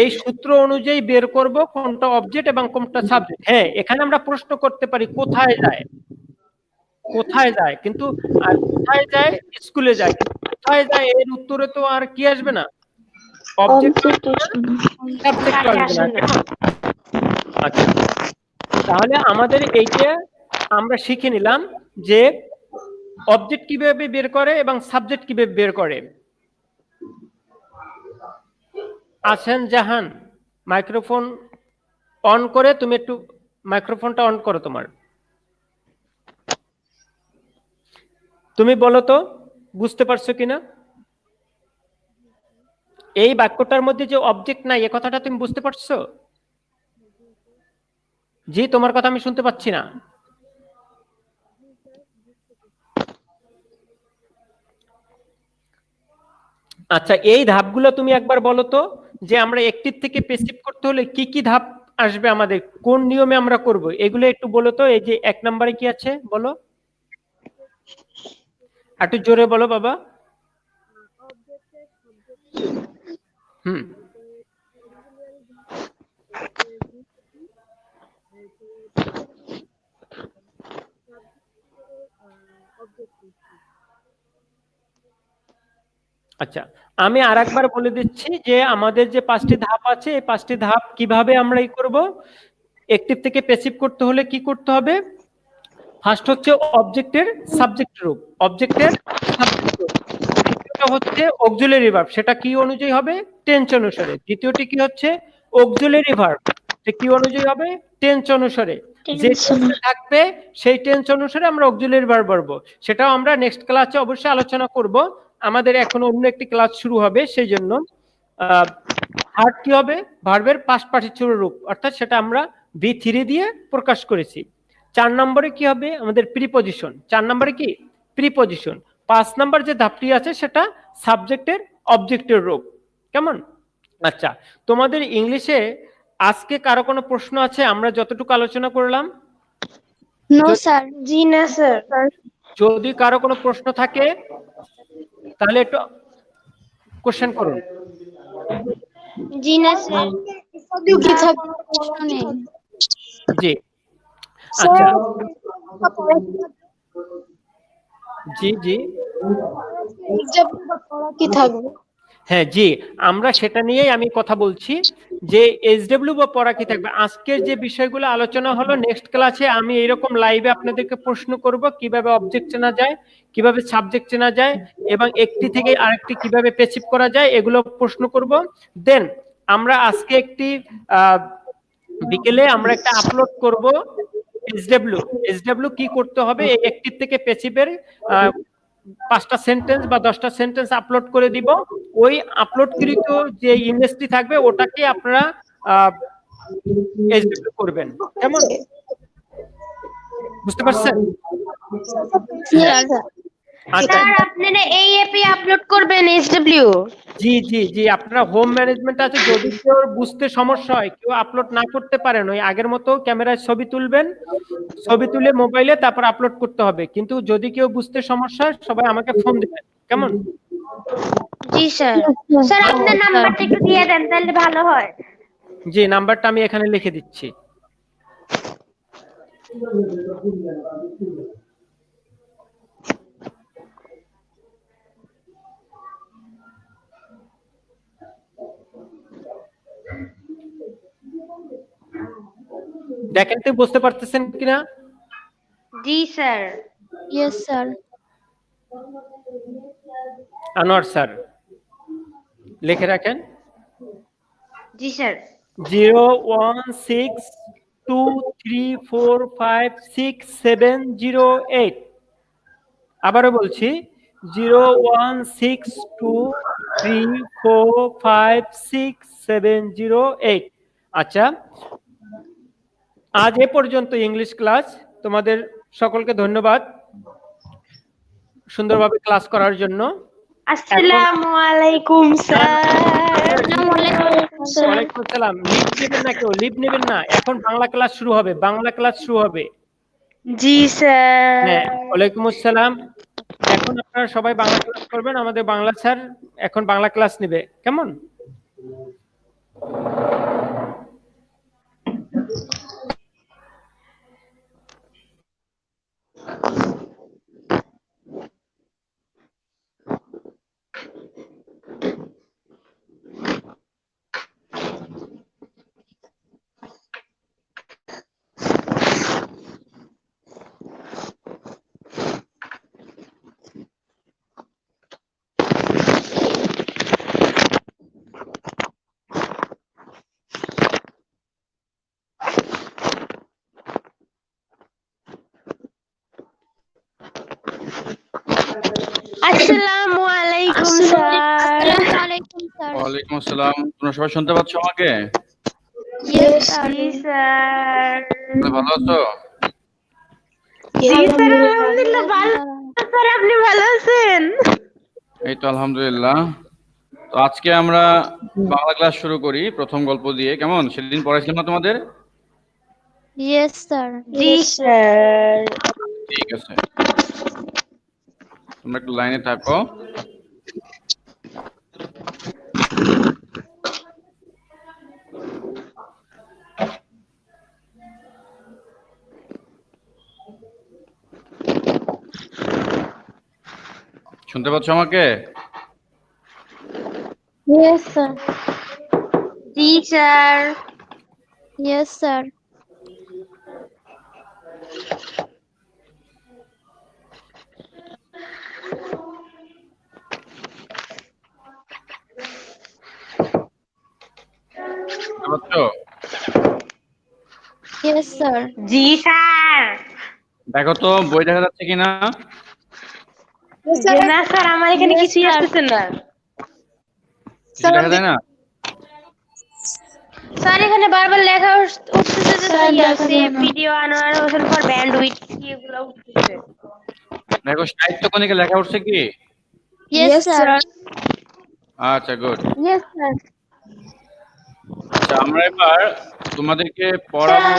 এই সূত্র অনুযায়ী বের করব কোনটা অবজেক্ট এবং কোনটা সাবজেক্ট। হ্যাঁ, এখানে আমরা প্রশ্ন করতে পারি কোথায় যায়, কোথায় যায়, কিন্তু আর কোথায় যায়, স্কুলে যায়, কিন্তু কোথায় যায় এর উত্তরে তো আর কি আসবে না, অবজেক্ট আসবে না, সাবজেক্ট কাজে আসবে আসে না। না। আচ্ছা, তাহলে আমাদের এইটা আমরা শিখে নিলাম যে অবজেক্ট কিভাবে বের করে এবং সাবজেক্ট কিভাবে বের করে। আসেন জাহান, মাইক্রোফোন অন করে তুমি একটু মাইক্রোফোনটা অন করো তোমার। তুমি বলো তো বুঝতে পারছো কিনা, এই বাক্যটার মধ্যে যে অবজেক্ট নাই এ কথাটা তুমি বুঝতে পারছো? জি, তোমার কথা আমি শুনতে পাচ্ছি না। আচ্ছা, এই ধাপগুলো তুমি একবার বলো তো, যে আমরা অ্যাক্টিভ থেকে প্যাসিভ করতে হলে কি কি ধাপ আসবে আমাদের, কোন নিয়মে আমরা করব, এগুলো একটু বলো তো। এই যে 1 নম্বরে কি আছে বলো, একটু জোরে বলো বাবা। হুম, আচ্ছা, আমি আরেকবার বলে দিচ্ছি যে আমাদের যে 5টি ধাপ আছে, এই 5টি ধাপ কিভাবে আমরা ই করব। অ্যাক্টিভ থেকে প্যাসিভ করতে হলে কি করতে হবে, ফার্স্ট হচ্ছে অবজেক্টের সাবজেক্ট রূপ, অবজেক্টের সাবজেক্ট রূপ। দ্বিতীয়টা হচ্ছে অক্সিলারি ভার্ব, সেটা কি অনুযায়ী হবে, টেন্স অনুসারে। দ্বিতীয়টি কি হচ্ছে অক্সিলারি ভার্ব, সে কি অনুযায়ী হবে, টেন্স অনুসারে। যে টেন্সে থাকবে সেই টেন্স অনুসারে আমরা অক্সিলারি ভার্ব বলবো। সেটাও আমরা নেক্সট ক্লাসে অবশ্যই আলোচনা করব। আমাদের এখন অন্য একটি ক্লাস শুরু হবে, সেই জন্য থার্ড কি হবে, ভার্বের পাস্ট পার্টিসিপল রূপ, অর্থাৎ সেটা আমরা V3 দিয়ে প্রকাশ করেছি। 4 নম্বরে কি হবে, আমাদের প্রিপজিশন। 4 নম্বরে কি প্রিপজিশন। 5 নম্বর যে ধাপটি আছে সেটা সাবজেক্টের অবজেক্টের রূপ। কেমন? আচ্ছা, তোমাদের ইংলিশে আজকে কারো কোনো প্রশ্ন আছে আমরা যতটুকু আলোচনা করলাম? No sir. জি না স্যার। যদি কারো কোনো প্রশ্ন থাকে তাহলে একটু কোশ্চেন করুন। জি না স্যার। কি থাকবে? প্রশ্ন নেই। জি, আচ্ছা, জি জি, কি থাকবে? হ্যাঁ জি, আমরা সেটা নিয়েই আমি কথা বলছি যে এসডব্লিউ বা পড়া কি থাকবে। আজকের যে বিষয়গুলো আলোচনা হলো, নেক্সট ক্লাসে আমি এরকম লাইভে আপনাদেরকে প্রশ্ন করব কিভাবে অবজেক্ট চেনা যায়, কিভাবে সাবজেক্ট চেনা যায়, এবং একটি থেকে আরেকটি কিভাবে প্যাসিভ করা যায়, এগুলো প্রশ্ন করব। দেন আমরা আজকে একটি বিকেলে আমরা একটা আপলোড করব এসডব্লিউ। এসডব্লিউ কি করতে হবে, এই অ্যাক্টিভ থেকে প্যাসিভের 5টা সেন্টেন্স বা 10টা সেন্টেন্স আপলোড করে দিব। ওই আপলোডকৃত যে ইমেজটি থাকবে ওটাকে আপনারা এসডব্লিউ করবেন। কেমন? বুঝতে পারছেন? আচ্ছা, স্যার আপনারা এই অ্যাপে আপলোড করবেন এসডব্লিউ? জি জি জি, আপনারা হোম ম্যানেজমেন্ট আছে, যদি কেউ বুঝতে সমস্যা হয়, কেউ আপলোড না করতে পারেন, ওই আগের মতো ক্যামেরায় ছবি তুলবেন, ছবি তুলে মোবাইলে তারপর আপলোড করতে হবে। কিন্তু যদি কেউ বুঝতে সমস্যা হয় সবাই আমাকে ফোন দিবেন। কেমন? জি স্যার। স্যার আপনার নাম্বারটা একটু দিয়ে দেন তাহলে ভালো হয়। জি, নাম্বারটা আমি এখানে লিখে দিচ্ছি। দেখেন তো বুঝতে পারতেছেন কিনা। জি sir. Yes sir. Anwar sir লিখে রাখেন জি স্যার। 01623456708। আবারও বলছি 01623456708। আচ্ছা, আজ এ পর্যন্ত ইংলিশ ক্লাস। তোমাদের সকলকে ধন্যবাদ সুন্দরভাবে ক্লাস করার জন্য। আসসালামু আলাইকুম স্যার। ওয়ালাইকুম আসসালাম। লিভ নেবেন না, কেউ লিভ নেবেন না। এখন বাংলা ক্লাস শুরু হবে, বাংলা ক্লাস শুরু হবে। জি স্যার। হ্যাঁ, ওয়ালাইকুম আসসালাম। এখন আপনারা সবাই বাংলা ক্লাস করবেন, আমাদের বাংলা স্যার এখন বাংলা ক্লাস নেবে। কেমন? আসসালামু আলাইকুম স্যার। আসসালামু আলাইকুম স্যার। ওয়ালাইকুম আসসালাম। তোমরা সবাই শুনতে পাচ্ছ আমাকে? Yes sir. জি স্যার। তোমরা ভালো আছো? জি স্যার, আলহামদুলিল্লাহ ভালো। স্যার আপনি ভালো আছেন? এই তো আলহামদুলিল্লাহ। তো আজকে আমরা বাংলা ক্লাস শুরু করি প্রথম গল্প দিয়ে। কেমন? সেদিন পড়াইছিলাম না তোমাদের? Yes sir. জি স্যার। ঠিক আছে, তোমরা একটু লাইনে থাকো। শুনতে পাচ্ছ আমাকে? Yes sir. জি স্যার। Yes sir. শুনতে পাচ্ছ? Yes sir. জি স্যার। দেখো তো বই দেখা যাচ্ছে কিনা? না স্যার, আমার এখানে Yes, কিছুই sir. আসতেছে না। কিছু দেখা যায় না? স্যার এখানে বারবার লেখা উঠতেছে যে স্যার, দেখা সে যায় না। Video Anwar Hossain for bandwidth এগুলো উঠতেছে। দেখো সাহিত্য কোণিকে লেখা উঠছে কি? Yes sir. আচ্ছা, গুড। Yes sir. আচ্ছা, আমরা এবার তোমাদেরকে পড়াবো।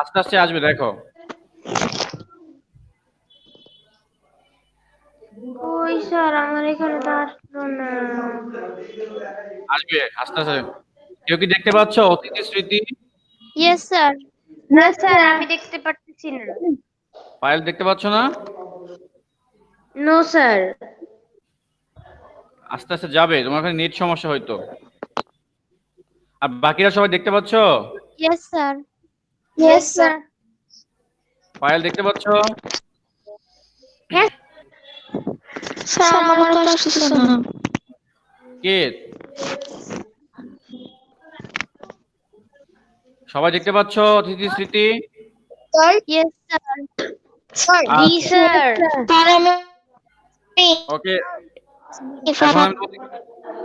আস্তে আস্তে আসবে, দেখো। ওই স্যার আমার এখানে তো আসলো না। আসবে আস্তে আস্তে। কেউ কি দেখতে পাচ্ছ অতিথি স্মৃতি? Yes sir. না স্যার, আমি দেখতে পারতেছি না। ফাইল দেখতে পাচ্ছ না? No sir. আস্তে আস্তে যাবে, তোমার ওখানে নেট সমস্যা হয়তো। আর বাকিরা সবাই দেখতে পাচ্ছ? Yes sir. Yes sir. File দেখতে পাচ্ছ? স্যার আমার তো আসছে না। কে? সবাই দেখতে পাচ্ছ অতিথি স্মৃতি? Yes sir. জি স্যার। স্যার আমি ওকে, এখন আমি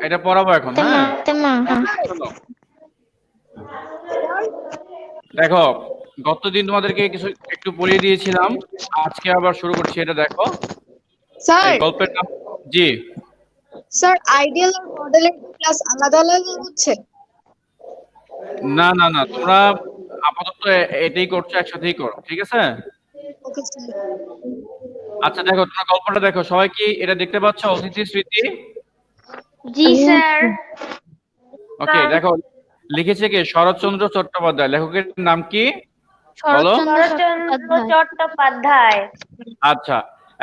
এটা পড়াবো এখন। হ্যাঁ, শোনো। দেখো, গতদিন তোমাদেরকে কিছু একটু পড়িয়ে দিয়েছিলাম, আজকে আবার শুরু করছি। এটা দেখো, স্যার এই গল্পের নাম। জি, স্যার আইডিয়াল আর মডেলের ক্লাস আলাদা আলাদা হচ্ছে? না না না, তোমরা আপাতত এটাই করছো, একসাথেই করো, ঠিক আছে? Okay sir. আচ্ছা দেখো, তোমরা গল্পটা দেখো। সবাই কি এটা দেখতে পাচ্ছ, অতিথি স্মৃতি? জি স্যার। ওকে, দেখো লিখেছে কে? শরৎচন্দ্র চট্টোপাধ্যায়। লেখকের নাম কি বলো? শরৎচন্দ্র চট্টোপাধ্যায়। আচ্ছা,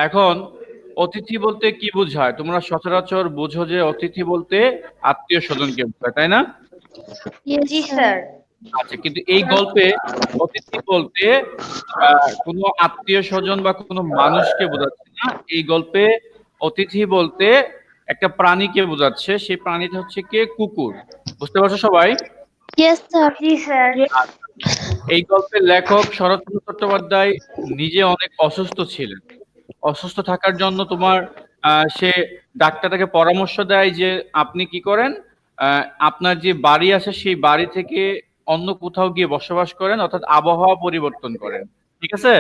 এখন অতিথি বলতে কি বোঝায়? তোমরা সচরাচর বোঝো যে অতিথি বলতে আত্মীয় স্বজনকে বোঝায়, তাই না? জি স্যার। আচ্ছা, কিন্তু এই গল্পে অতিথি বলতে কোনো আত্মীয় স্বজন বা কোনো মানুষকে বোঝাচ্ছে না। এই গল্পে অতিথি বলতে একটা প্রাণীকে বোঝাচ্ছে। সেই প্রাণীটা হচ্ছে কে? কুকুর। বুঝতে পারছো সবাই? Yes sir. জি স্যার। এই গল্পের লেখক শরৎচন্দ্র চট্টোপাধ্যায় নিজে অনেক অসুস্থ ছিলেন। অসুস্থ থাকার জন্য সে ডাক্তারটাকে পরামর্শ দেয় যে আপনি কি করেন, আপনার যে বাড়ি আছে সেই বাড়ি থেকে অন্য কোথাও গিয়ে বসবাস করেন, অর্থাৎ আবহাওয়া পরিবর্তন করেন। ঠিক আছে?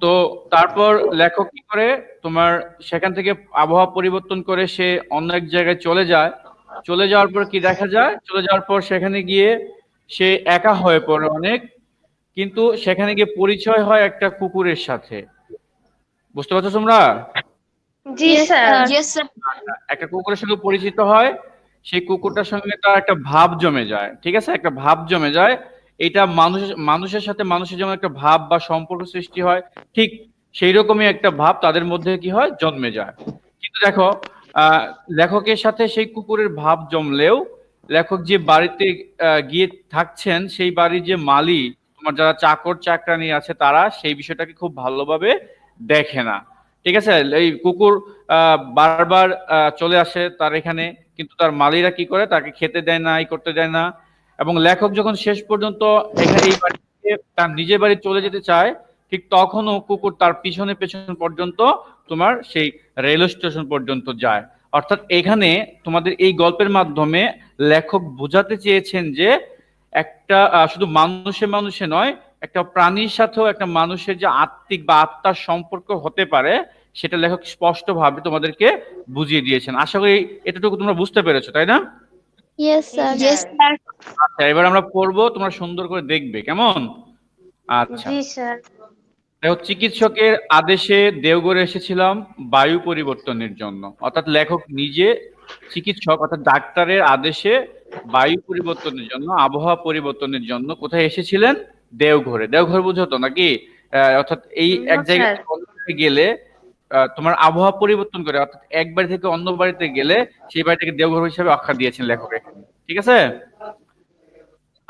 তো তারপর লেখক কি করে, সেখান থেকে আবহাওয়া পরিবর্তন করে সে অন্য এক জায়গায় চলে যায়। চলে যাওয়ার পর কি দেখা যায়? চলে যাওয়ার পর সেখানে গিয়ে সে একা হয়ে পড়ে অনেক, কিন্তু সেখানে গিয়ে পরিচয় হয় একটা কুকুরের সাথে। বুঝতে পারছো তোমরা? জি স্যার। একটা কুকুরের সঙ্গে পরিচিত হয়, সেই কুকুরটার সঙ্গে তার একটা ভাব জমে যায়, ঠিক আছে, একটা ভাব জমে যায়। এটা মানুষের সাথে মানুষের যেমন একটা ভাব বা সম্পর্ক সৃষ্টি হয়, ঠিক সেই রকমই একটা ভাব তাদের মধ্যে কি হয়, জন্মে যায়। কিন্তু দেখো, আহ লেখকের সাথে সেই কুকুরের ভাব জমলেও লেখক যে বাড়িতে গিয়ে থাকছেন, সেই বাড়ির যে মালিক, তোমার যারা চাকর চাকরানি আছে, তারা সেই বিষয়টাকে খুব ভালোভাবে দেখে না, ঠিক আছে। এই কুকুর বারবার চলে আসে তার এখানে, কিন্তু তার মালিরা কি করে, তাকে খেতে দেয় না, এই করতে দেয় না। এবং লেখক যখন শেষ পর্যন্ত এখানে এই বাড়ি থেকে তার নিজের বাড়ি চলে যেতে চায়, ঠিক তখনও কুকুর তার পিছনে পেছন পর্যন্ত তোমার সেই রেল স্টেশন পর্যন্ত যায়। অর্থাৎ এখানে তোমাদের এই গল্পের মাধ্যমে লেখক বোঝাতে চেয়েছেন যে একটা শুধু মানুষে মানুষে নয়, একটা প্রাণীর সাথেও একটা মানুষের যে আত্মিক বা আত্মার সম্পর্ক হতে পারে, সেটা লেখক স্পষ্টভাবে তোমাদেরকে বুঝিয়ে দিয়েছেন। আশা করি এতটুকু তোমরা বুঝতে পেরেছো, তাই না? Yes sir. আচ্ছা, এবার আমরা পড়বো, তোমরা সুন্দর করে দেখবে, কেমন? আচ্ছা, জি স্যার। দেখো, চিকিৎসকের আদেশে দেওঘরে এসেছিলাম বায়ু পরিবর্তনের জন্য। অর্থাৎ লেখক নিজে চিকিৎসক, অর্থাৎ ডাক্তারের আদেশে বায়ু পরিবর্তনের জন্য, আবহাওয়া পরিবর্তনের জন্য কোথায় এসেছিলেন? দেওঘরে। দেওঘর বুঝো তো নাকি? অর্থাৎ এই এক না জায়গা স্যার। থেকে অন্য জায়গায় গেলে তোমার আবহাওয়া পরিবর্তন করে, অর্থাৎ এক বাড়ি থেকে অন্য বাড়িতে গেলে সেই বাড়িটাকে দেওঘর হিসাবে আখ্যা দিয়েছেন লেখক এখানে, ঠিক আছে?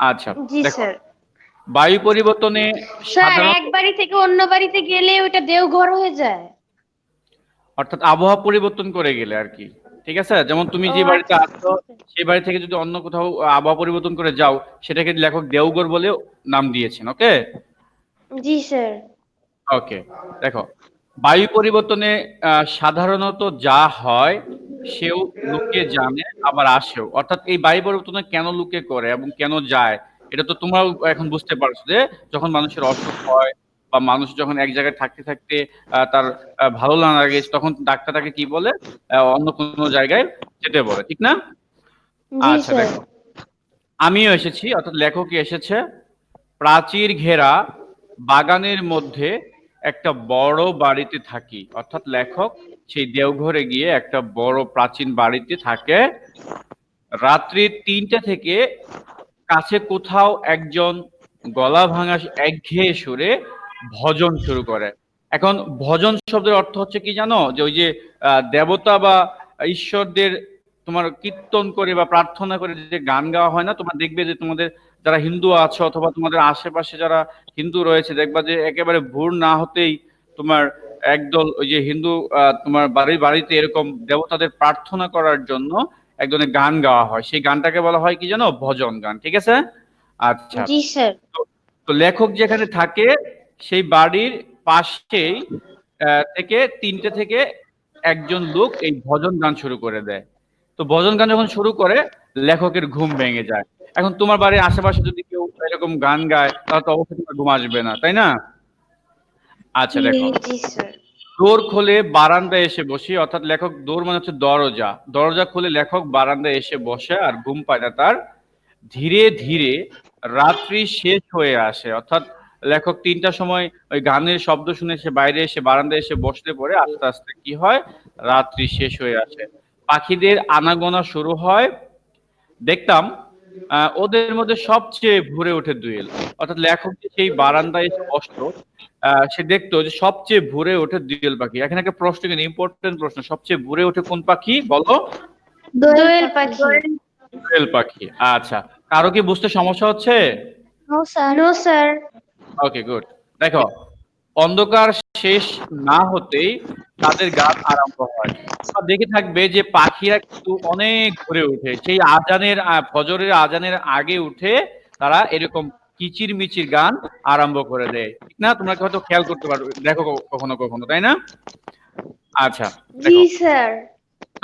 আচ্ছা, জি দেখো, স্যার। বায়ু পরিবর্তনে স্যার, সাধারণত, এক বাড়ি থেকে অন্য বাড়িতে গেলে ওটা দেওঘর হয়ে যায়। অর্থাৎ আবহাওয়া পরিবর্তন করে গেলে আর কি, ঠিক আছে। যেমন তুমি ও যে বাড়িতে আচ্ছা, আছো, সেই বাড়ি থেকে যদি অন্য কোথাও আবহাওয়া পরিবর্তন করে যাও, সেটাকে লেখক দেওঘর বলে নাম দিয়েছেন। ওকে, জি স্যার। ওকে, দেখো, বায়ু পরিবর্তনে সাধারণত যা হয় সেও লোকে জানে, আবার আসেও। অর্থাৎ এই বায়ু পরিবর্তনে কেন লোকে করে এবং কেন যায়, এটা তো তোমরাও এখন বুঝতে পারছো যে যখন মানুষের অসুখ হয় বা মানুষ যখন এক জায়গায় থাকতে থাকতে তার ভালো না লাগে, তখন ডাক্তার তাকে কি বলে, অন্য কোনো জায়গায় যেতে বলে, ঠিক না? জি আচ্ছা, স্যার। দেখো, আমিও এসেছি, অর্থাৎ লেখকই এসেছে। প্রাচীর ঘেরা বাগানের মধ্যে একটা বড় বাড়িতে থাকি। অর্থাৎ লেখক সেই দেওঘরে গিয়ে একটা বড় প্রাচীন বাড়িতে থাকে। রাত্রি ৩টা থেকে কাছে কোথাও একজন গলা ভাঙা একঘেয়ে সুরে ভজন শুরু করে। এখন ভজন শব্দের অর্থ হচ্ছে কি জানো, যে ওই যে দেবতা বা ঈশ্বরদের তোমার কীর্তন করে বা প্রার্থনা করে যে গান গাওয়া হয় না, তোমার দেখবে যে তোমাদের যারা হিন্দু আছো অথবা তোমাদের আশেপাশে যারা হিন্দু রয়েছে, দেখবা যে একেবারে ভোর না হতেই তোমার একদল ওই যে হিন্দু তোমার বাড়িতে এরকম দেবতাদের প্রার্থনা করার জন্য এক ধরনের গান গাওয়া হয়। সেই গানটাকে বলা হয় কি জানো, ভজন গান, ঠিক আছে। আচ্ছা, জি স্যার। তো লেখক যেখানে থাকে সেই বাড়ির পাশেই থেকে ৩টে থেকে একজন লোক এই ভজন গান শুরু করে দেয়। তো ভজন গান যখন শুরু করে, লেখকের ঘুম ভেঙে যায়। এখন তোমার বাড়ির আশেপাশে যদি কেউ এরকম গান গায়, তাহলে তো অবশ্যই তোমার ঘুম আসবে না, তাই না? আচ্ছা, দেখো, জি স্যার। ডোর খুলে বারান্দায় এসে বসি। অর্থাৎ লেখক, ডোর মানে হচ্ছে দরজা, দরজা খুলে লেখক বারান্দায় এসে বসে আর ঘুম পায় না তার। ধীরে ধীরে রাত্রি শেষ হয়ে আসে। অর্থাৎ লেখক ৩টার সময় ওই গানের শব্দ শুনে সে বাইরে এসে বারান্দায় এসে বসলে পরে আস্তে আস্তে কি হয়, রাত্রি শেষ হয়ে আসে। পাখিদের আনাগোনা শুরু হয়। দেখতাম ওদের মধ্যে সবচেয়ে ভরে ওঠে দোয়েল। অর্থাৎ লেখক যে সেই বারান্দায় এসে বসতো, সে দেখতো যে সবচেয়ে ভরে ওঠে দোয়েল পাখি। এখানে একটা প্রশ্ন, কিন্তু ইম্পর্টেন্ট প্রশ্ন, সবচেয়ে ভরে ওঠে কোন পাখি বলো? দোয়েল পাখি। দোয়েল পাখি। আচ্ছা, কারো কি বুঝতে সমস্যা হচ্ছে? No sir. No sir. Okay, good. দেখো, অন্ধকার শেষ না হতেই তাদের গান আরম্ভ হয়। তোমরা দেখে থাকবে যে পাখিরা কিন্তু অনেক ভোরে ওঠে, সেই আজানের ফজরের আজানের আগে উঠে তারা এরকম কিচির মিচির গান আরম্ভ করে দেয়, ঠিক না? তোমরা হয়তো খেয়াল করতে পারো, দেখো কখনো কখনো, তাই না? আচ্ছা, জি দেখো, স্যার।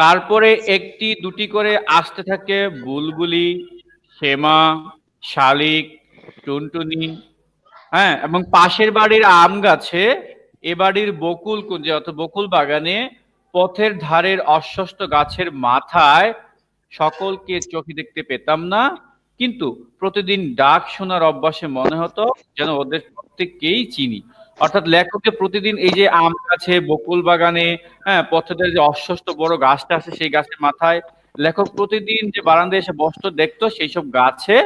তারপরে একটি দুটি করে আসতে থাকে বুলবুলি, শ্যামা, শালিক, টুনটুনি। হ্যাঁ, এবং পাশের বাড়ির আম গাছে, এ বাড়ির বকুল কুঞ্জে অর্থাৎ বকুল বাগানে, পথের ধারের অশ্বত্থ গাছের মাথায় সকলকে চোখে দেখতে পেতাম না, কিন্তু প্রতিদিন ডাক শোনার অভ্যাসে মনে হতো যেন ওদের প্রত্যেককেই চিনি। অর্থাৎ লেখককে প্রতিদিন এই যে আম গাছে, বকুল বাগানে, হ্যাঁ, পথে যে অশ্বত্থ বড় গাছটা আছে সেই গাছের মাথায় লেখক প্রতিদিন যে বারান্দায় এসে বসতো, দেখতো সেই সব গাছে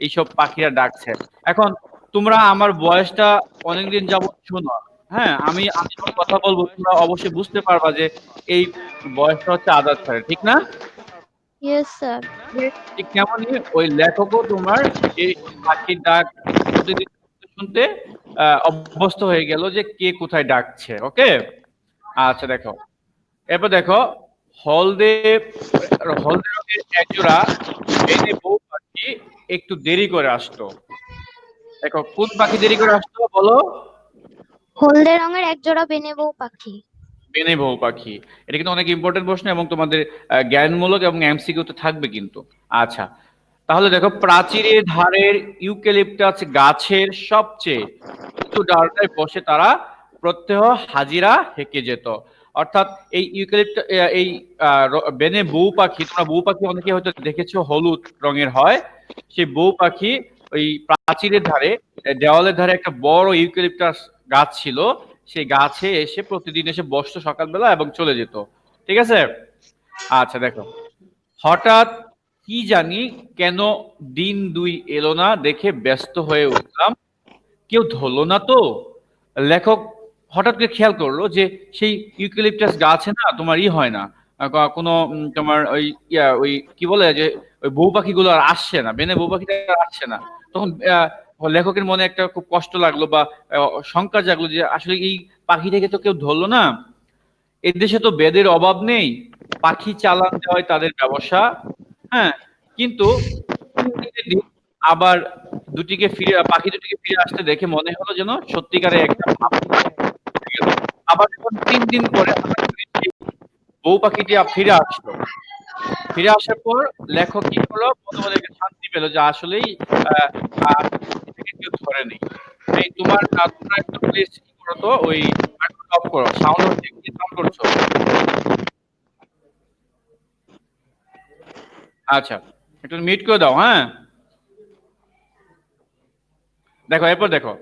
এইসব পাখিরা ডাকছে। এখন তোমরা আমার বয়সটা অনেকদিন যাবত শোনো, হ্যাঁ, আমি আমি যখন কথা বলবো তোমরা অবশ্যই বুঝতে পারবা যে এই বয়সটা হচ্ছে আজাদ স্যারের, ঠিক না? Yes sir. ঠিক তেমনই ওই লেখকও তোমার এই পাখির ডাক প্রতিদিন শুনতে শুনতে অভ্যস্ত হয়ে গেল যে কে কোথায় ডাকছে। ওকে, আচ্ছা দেখো, এরপর দেখো, হলদে হলদে রঙের একজোড়া বেনে বউ পাখি একটু দেরি করে আসতো। দেখো, কোন পাখি দেরি করে আসতো বলো? হলদে রঙের একজোড়া বেনে বউ পাখি। বেনে বউ পাখি। এটা কিন্তু অনেক ইম্পর্টেন্ট প্রশ্ন এবং তোমাদের জ্ঞানমূলক এবং এমসিকিউ তে থাকবে কিন্তু। আচ্ছা, তাহলে দেখো, প্রাচীরের ধারের ইউক্যালিপটাস গাছের সবচেয়ে উঁচু ডালটায় বসে তারা প্রত্যহ হাজিরা হেঁকে যেত। অর্থাৎ এই ইউক্যালিপটাস, এই বেনে বউ পাখি, তোমরা বউ পাখি অনেকে হয়তো দেখেছো, হলুদ রঙের হয়। সেই বউ পাখি ওই প্রাচীরের ধারে, দেওয়ালের ধারে একটা বড় ইউক্যালিপটাস গাছ ছিল, সেই গাছে এসে প্রতিদিন এসে বসতো সকালবেলা এবং চলে যেত। ঠিক আছে? আচ্ছা দেখো, হঠাৎ কি জানি কেন দিন দুই এলো না, দেখে ব্যস্ত হয়ে উঠলাম, কেউ ধরলো না তো। লেখক হঠাৎ করে খেয়াল করলো যে সেই ইউক্যালিপটাস গাছে না তোমার হয় না, কোনো তোমার ওই কি বলে যে ওই বউ পাখিগুলো আর আসছে না, বেনে বউ পাখিটা আর আসছে না। তখন লেখকের মনে একটা খুব কষ্ট লাগলো বা শঙ্কা জাগলো যে আসলে এই পাখিটাকে তো কেউ ধরলো না। এদেশে তো বেদের অভাব নেই, পাখি চালান দেওয়াই তাদের ব্যবসা। হ্যাঁ, কিন্তু আবার পাখি দুটিকে ফিরে আসতে দেখে মনে হলো যেন সত্যিকারে একটা ভাব হয়ে গেল। আবার যখন ৩ দিন পরে বউ পাখিটি ফিরে আসলো, ফিরে আসার পর লেখক কি করলো, মনে মনে একটা শান্তি পেলো যে আসলেই এটাকে কেউ ধরে নেই। এই তোমরা একটু প্লিজ কি করো তো, ওই অফ করো, সাউন্ড হচ্ছে, কি সাউন্ড করছো? আচ্ছা, একটু মিউট করে দাও। হ্যাঁ, দেখো, এরপর দেখো,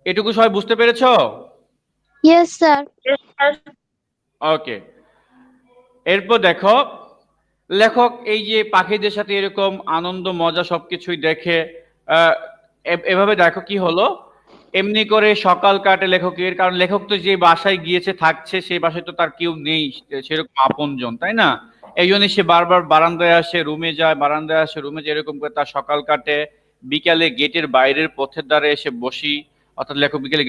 এটুকু সবাই বুঝতে পেরেছো? Yes sir. ওকে, এরপর দেখো, লেখক এই যে পাখিদের সাথে এরকম আনন্দ মজা সবকিছুই দেখে এভাবে দেখো কি হলো, এমনি করে সকাল কাটে লেখকের। কারণ লেখক তো যে বাসায় গিয়েছে থাকছে, সেই বাসায় তো তার কেউ নেই সেরকম আপনজন, তাই না? এই জন্য সে বারবার বারান্দায় আসে, রুমে যায়, বারান্দায় আসে, রুমে যায়, এরকম করে তার সকাল কাটে। বিকালে গেটের বাইরের পথের দ্বারে এসে বসি, অর্থাৎ লেখক বিকেলে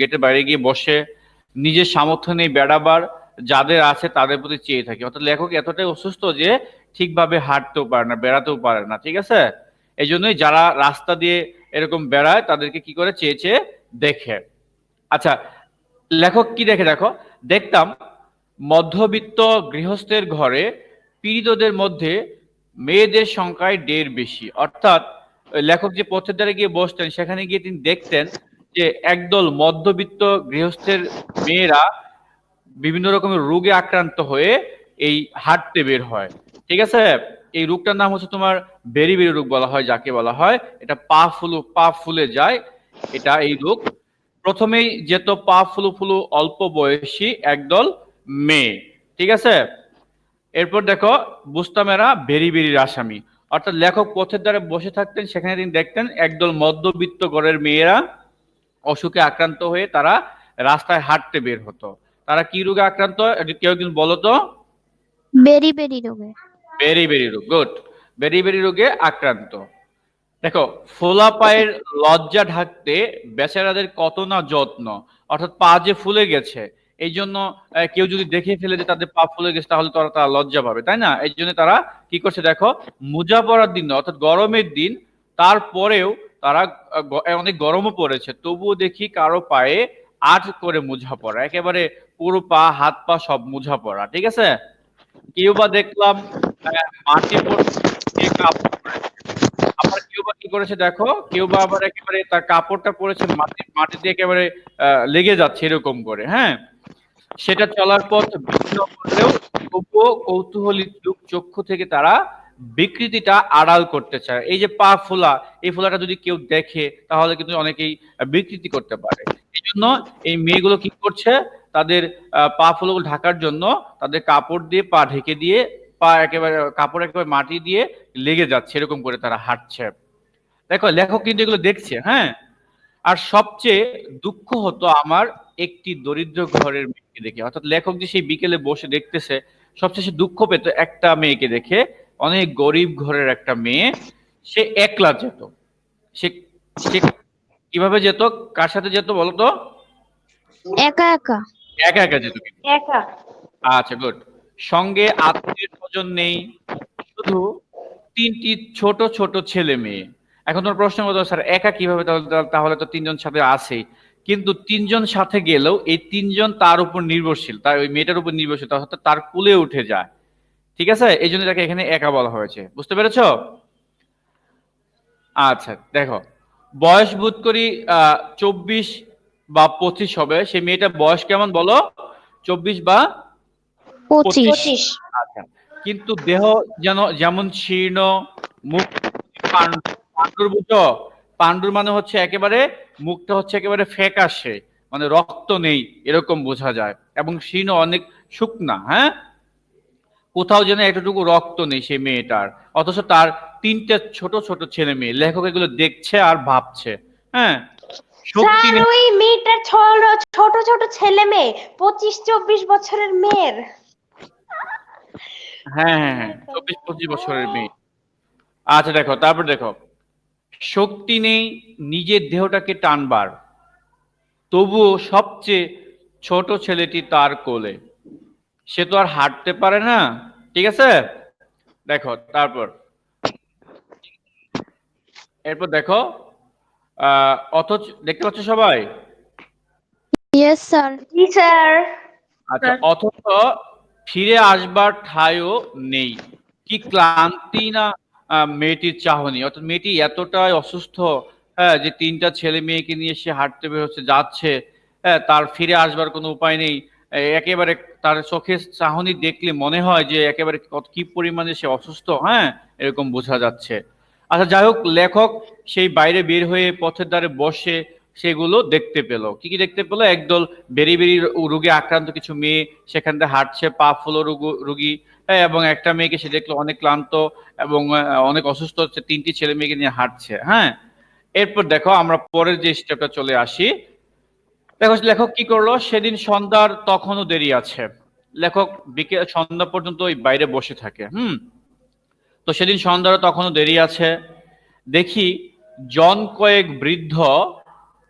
গেটের বাইরে গিয়ে বসে, নিজের সামর্থ্য নেই বেড়াবার, যাদের আছে তাদের প্রতি চেয়ে থাকে। অর্থাৎ লেখক এতটাই অসুস্থ যে ঠিকভাবে হাঁটতেও পারে না, বেড়াতেও পারে না। ঠিক আছে? এই জন্যই যারা রাস্তা দিয়ে এরকম বেড়ায় তাদেরকে কি করে চেয়ে চেয়ে দেখে। আচ্ছা, লেখক কি দেখে দেখো, দেখতাম মধ্যবিত্ত গৃহস্থের ঘরে পীড়িতদের মধ্যে মেয়েদের সংখ্যায় ঢের বেশি। অর্থাৎ লেখক যে পথের ধারে গিয়ে বসতেন, সেখানে গিয়ে তিনি দেখতেন যে একদল মধ্যবিত্ত গৃহস্থের মেয়েরা বিভিন্ন রকমের রোগে আক্রান্ত হয়ে এই হাঁটতে বের হয়। ঠিক আছে? এই রোগটার নাম হচ্ছে তোমার বেরি রোগ বলা হয়, যাকে বলা হয়। এটা পা ফুলে যায়, এটা এই রোগ। প্রথমেই যেত পা ফুলু অল্প বয়সী একদল মেয়ে। ঠিক আছে? এরপর দেখো, বুস্তামেরা বেরির আসামি। অর্থাৎ লেখক পথের ধারে বসে থাকতেন, সেখানে তিনি দেখতেন একদল মধ্যবিত্ত ঘরের মেয়েরা অসুখে আক্রান্ত হয়ে তারা রাস্তায় হাঁটতে বের হতো। তারা কি রোগে আক্রান্ত? কেউ একজন বলো তো? বেরি রোগে। বেরি রোগ। গুড, বেরি রোগে আক্রান্ত। দেখো, ফোলা পায়ের লজ্জা ঢাকতে বেচারাদের কত না যত্ন। অর্থাৎ পা যে ফুলে গেছে, এই জন্য কেউ যদি দেখে ফেলে যে তাদের পা ফুলে গেছে, তাহলে তারা লজ্জা পাবে, তাই না? এই জন্য তারা কি করছে দেখো, মোজা পরার দিন, অর্থাৎ গরমের দিন, তারপরেও তারা অনেক গরমও পড়েছে, তবুও দেখি কারো পায়ে আট করে মোজা পরা, একেবারে পুরো পা, হাত পা সব মোজা পরা। ঠিক আছে? কেউ বা দেখলাম মাটি পড়ে কাপড় পরেছে। আবার কেউ বা কি করেছে দেখো, কেউ বা আবার একেবারে তার কাপড়টা পরেছে মাটিতে একেবারে লেগে যাচ্ছে এরকম করে। হ্যাঁ, সেটা চলার পথ ভিন্ন করলেও তবুও কৌতূহলী চক্ষু থেকে তারা বিকৃতিটা আড়াল করতে চায়। এই যে পা ফোলা, এই ফোলাটা যদি কেউ দেখে তাহলে কিন্তু অনেকেই বিকৃতি করতে পারে। এই জন্য এই মেয়েগুলো কি করছে, তাদের পা ফুলগুলো ঢাকার জন্য তাদের কাপড় দিয়ে পা ঢেকে দিয়ে পা একেবারে কাপড় একেবারে মাটি দিয়ে লেগে যাচ্ছে, এরকম করে তারা হাঁটছে। দেখো লেখক কিন্তু এগুলো দেখছে, হ্যাঁ। আর সবচেয়ে দুঃখ হতো আমার একটি দরিদ্র ঘরের মেয়েকে দেখে, অর্থাৎ লেখক যে সেই বিকেলে বসে দেখতেছে, সবচেয়ে সে দুঃখ পেত একটা মেয়েকে দেখে, অনেক গরিব ঘরের একটা মেয়ে, সে একলা যেত। সে সে কিভাবে যেত, কার সাথে যেত বলতো? একা একা। একা একা যেত কিন্তু। একা। আচ্ছা, গুড। সঙ্গে আত্মীয় স্বজন নেই, শুধু ৩টি ছোট ছোট ছেলে মেয়ে। এখন তোমার প্রশ্ন হতো, স্যার একা কিভাবে, তাহলে তো ৩জন সাথে আছেই, কিন্তু ৩জন সাথে গেলেও এই ৩জন তার উপর নির্ভরশীল, তার ওই মেয়েটার উপর নির্ভরশীল, অর্থাৎ তার কুলে উঠে যায়। ঠিক আছে, এই জন্য তাকে এখানে একা বলা হয়েছে। বুঝতে পেরেছো? আচ্ছা দেখো, বয়স বোধ করি ২৪ বা ২৫ হবে। সেই মেয়েটার বয়স কেমন বলো? ২৪ বা 25। 25। আচ্ছা, কিন্তু দেহ যেন যেমন শীর্ণ, মুখ পাণ্ডুর, বুঝো? পাণ্ডুর মানে হচ্ছে একেবারে মুখটা হচ্ছে একেবারে ফ্যাকাশে, মানে রক্ত নেই এরকম বোঝা যায়, এবং শীর্ণ অনেক শুকনা, হ্যাঁ, কোথাও যেন এতটুকু রক্ত নেই সেই মেয়েটার। অথচ তার ৩টে ছোট ছোট ছেলে মেয়ে। লেখক এগুলো দেখছে আর ভাবছে, হ্যাঁ, শক্তি স্যার নেই। ওই মেয়েটার ছোট ছোট ছেলে মেয়ে 25-24 বছরের মেয়ের। হ্যাঁ হ্যাঁ হ্যাঁ, ২৪-২৫ বছরের মেয়ে। আচ্ছা দেখো, তারপর দেখো, শক্তি নেই নিজের দেহটাকে টানবার, তবুও সবচেয়ে ছোট ছেলেটি তার কোলে, সে তো আর হাঁটতে পারে না। ঠিক আছে, দেখো তারপর, এরপর দেখো, অথচ দেখতে পাচ্ছ সবাই? Yes sir. জি স্যার। আচ্ছা, অথচ ফিরে আসবার ঠাঁইও নেই। কি ক্লান্তি না মেয়েটির চাহনি, অর্থাৎ মেয়েটি এতটাই অসুস্থ, হ্যাঁ, যে ৩টা ছেলে মেয়েকে নিয়ে সে হাঁটতে বের হচ্ছে, যাচ্ছে, হ্যাঁ, তার ফিরে আসবার কোনো উপায় নেই। একেবারে তার চোখের চাহনি দেখলে মনে হয় যে একেবারে কি পরিমাণে সে অসুস্থ, হ্যাঁ, এরকম বোঝা যাচ্ছে। আচ্ছা যাই হোক, লেখক সেই বাইরে বের হয়ে পথের ধারে বসে সেগুলো দেখতে পেল। কি কি দেখতে পেল? একদল বেরি বেরি রোগে আক্রান্ত কিছু মেয়ে সেখান থেকে হাঁটছে, পা ফুলো রোগী, হ্যাঁ, এবং একটা মেয়েকে সে দেখলো অনেক ক্লান্ত এবং অনেক অসুস্থ হচ্ছে, ৩টি ছেলে মেয়েকে নিয়ে হাঁটছে, হ্যাঁ। এরপর দেখো আমরা পরের যে স্টেপটা চলে আসি। দেখো লেখক কি করলো, সেদিন সন্ধ্যার তখনও দেরি আছে। লেখক বিকেল সন্ধ্যা পর্যন্ত ওই বাইরে বসে থাকে, তো সেদিন সন্ধ্যার তখনও দেরি আছে। দেখি জন কয়েক বৃদ্ধ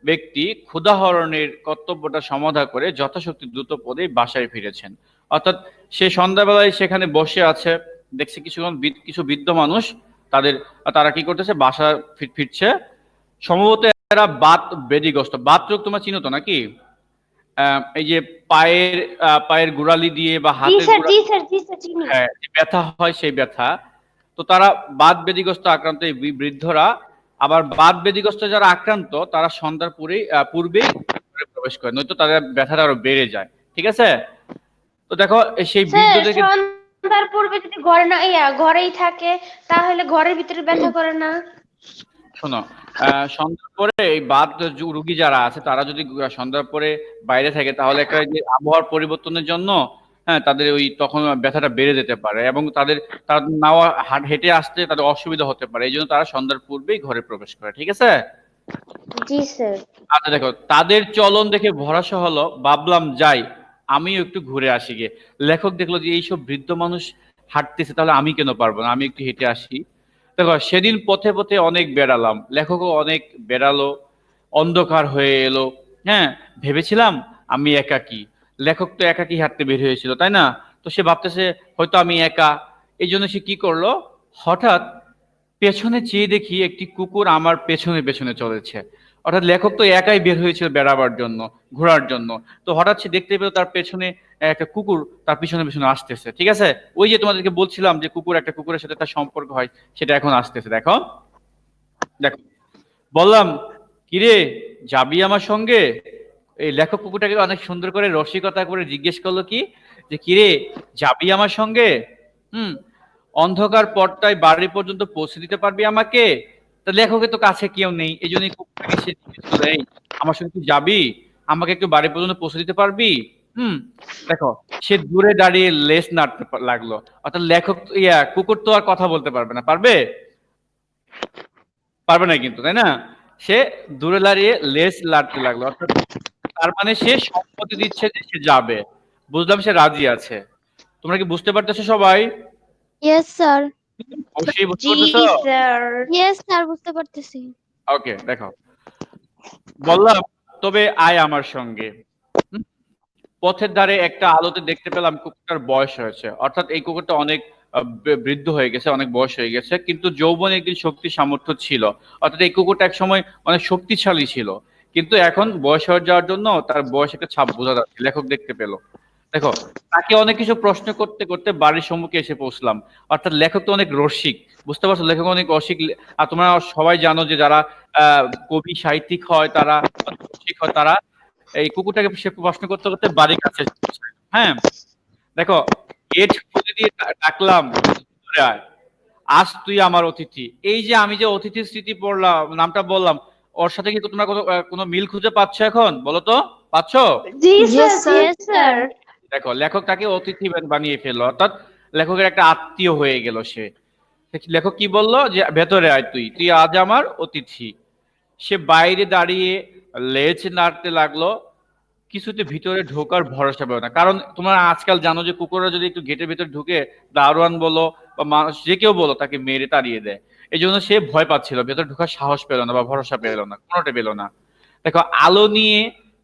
ব্যক্তি ক্ষুধাহরণের কর্তব্যটা সমাধা করে যথাশক্তি দ্রুত পদে বাসায় ফিরেছেন। অর্থাৎ সে সন্ধ্যাবেলায় সেখানে বসে আছে, দেখছে কিছু বৃদ্ধ মানুষ তারা কি করতেছে, বাসা ফিরছে। সম্ভবত এরা বাত বেদিগ্রস্ত। বাত রোগ তোমরা চিনো তো নাকি? এই যে পায়ের গোড়ালি দিয়ে বা জি হাতের স্যার, জি স্যার, জি স্যার, চিনি। হ্যাঁ, যে ব্যথা হয় সেই ব্যথা। তো তারা বাত বেদিগ্রস্ত আক্রান্ত এই বৃদ্ধরা, আবার বাত বেদিগ্রস্ত যারা আক্রান্ত তারা সন্ধ্যার পূর্বেই ঘরে প্রবেশ করে, নয়তো তাদের ব্যথাটা আরো বেড়ে যায়। ঠিক আছে, তো দেখো সেই স্যার বৃদ্ধদেরকে সন্ধ্যার পূর্বে যদি ঘরেই থাকে তাহলে ঘরের ভিতরে ব্যথা করে না? শোনো, সন্ধ্যার পরে এই বাত রোগী যারা আছে তারা যদি সন্ধ্যার পরে বাইরে থাকে, তাহলে একটা যে আবহাওয়ার পরিবর্তনের জন্য, হ্যাঁ, তাদের ওই তখন ব্যথাটা বেড়ে যেতে পারে, এবং তারা হেঁটে আসতে তাদের অসুবিধা হতে পারে। এই জন্য তারা সন্ধ্যার পূর্বেই ঘরে প্রবেশ করে। ঠিক আছে। জি স্যার। আচ্ছা দেখো, তাদের চলন দেখে ভরসা হলো, ভাবলাম যাই আমিও একটু ঘুরে আসি গে। লেখক দেখলো যে এইসব বৃদ্ধ মানুষ হাঁটতেছে, তাহলে আমি কেন পারবো না, আমি একটু হেঁটে আসি। দেখো সেদিন পথে পথে অনেক বেড়ালাম, লেখকও অনেক বেড়ালো, অন্ধকার হয়ে এলো, হ্যাঁ, ভেবেছিলাম আমি একাকী। লেখক তো একাকী হাঁটতে বের হয়েছিল, তাই না? তো সে ভাবতেছে হয়তো আমি একা। এই জন্য সে কি করলো, হঠাৎ পেছনে চেয়ে দেখি একটি কুকুর আমার পেছনে পেছনে চলেছে। অর্থাৎ লেখক তো একাই বের হয়েছিল বেড়াবার জন্য, ঘোরার জন্য। তো হঠাৎ সে দেখতে পেল তার পেছনে একটা কুকুর তার পিছনে পিছনে আসতেছে। ঠিক আছে, ওই যে তোমাদেরকে বলছিলাম যে একটা কুকুরের সাথে তার সম্পর্ক হয়, সেটা এখন আসতেছে। দেখো দেখো, বললাম কিরে, যাবি আমার সঙ্গে? এই লেখক কুকুরটাকে অনেক সুন্দর করে রসিকতা করে জিজ্ঞেস করলো কি, যে কিরে, যাবি আমার সঙ্গে? হুম, অন্ধকার পথটায় বাড়ি পর্যন্ত পৌঁছে দিতে পারবি আমাকে? তা লেখকের তো কাছে কেউ নেই, এই জন্যই কুকুরটাকে সে জিজ্ঞেস করলো, এই আমার সঙ্গে তুই যাবি? আমাকে একটু বাড়ি পর্যন্ত পৌঁছে দিতে পারবি? দেখো, সে দূরে দাঁড়িয়ে লেজ নাড়তে লাগলো। অর্থাৎ লেখক কুকুর তো আর কথা বলতে পারবে না, পারবে? পারবে না কিন্তু, তাই না? সে দূরে দাঁড়িয়ে লেজ নাড়তে লাগলো, অর্থাৎ তার মানে সে সম্মতি দিচ্ছে যে সে যাবে। বুঝলাম সে রাজি আছে। তোমরা কি বুঝতে পারতেছো সবাই? Yes sir. অবশ্যই বুঝতে জি পারতেছো? স্যার। ইয়েস স্যার, বুঝতে পারতেছি। ওকে, দেখো, বললাম তবে আয় আমার সঙ্গে। হুম? পথের ধারে একটা আলোতে দেখতে পেলাম কুকুরটার বয়স হয়েছে, অর্থাৎ এই কুকুরটা অনেক বৃদ্ধ হয়ে গেছে, অনেক বয়স হয়ে গেছে, কিন্তু যৌবনে একদিন শক্তি সামর্থ্য ছিল। অর্থাৎ এই কুকুরটা এক সময় অনেক শক্তিশালী ছিল, কিন্তু এখন বয়স হয়ে যাওয়ার জন্য তার বয়স একটা ছাপ বোঝা যাচ্ছে, লেখক দেখতে পেল। দেখো, তাকে অনেক কিছু প্রশ্ন করতে করতে বাড়ির সম্মুখে এসে পৌঁছলাম। অর্থাৎ লেখক তো অনেক রসিক, বুঝতে পারছো? লেখক অনেক রসিক। আর তোমরা সবাই জানো যে যারা কবি সাহিত্যিক হয়, তারা রসিক হয়, তারা এই কুকুরটাকে সে প্রশ্ন করতে করতে বাড়ির কাছে এসে পৌঁছায়। হ্যাঁ, দেখো, গেট খুলে দিয়ে ডাকলাম, "ভিতরে আয়। আজ তুই আমার অতিথি।" এই যে আমি যে অতিথির স্মৃতি পড়লাম, নামটা বললাম, ওর সাথে কি তোমরা কোনো মিল খুঁজে পাচ্ছ এখন? বলো তো, পাচ্ছ? জি Yes, sir, sir. Yes sir. দেখো, লেখক তাকে অতিথি বানিয়ে ফেললো, অর্থাৎ লেখকের একটা আত্মীয় হয়ে গেল সে। লেখক কি বললো যে, "ভেতরে আয়, তুই তুই আজ আমার অতিথি।" সে বাইরে দাঁড়িয়ে লেজ নাড়তে লাগলো, কিছুতে ভিতরে ঢোকার ভরসা পেল না। কারণ তোমরা আজকাল জানো যে কুকুররা যদি একটু গেটের ভিতরে ঢুকে, দারোয়ান বলো বা মানুষ যে কেউ বলো, তাকে মেরে তাড়িয়ে দেয়। এই জন্য সে ভয় পাচ্ছিল, ভেতরে ঢোকার সাহস পেল না বা ভরসা পেল না, কোনোটা পেল না। দেখো, আলো নিয়ে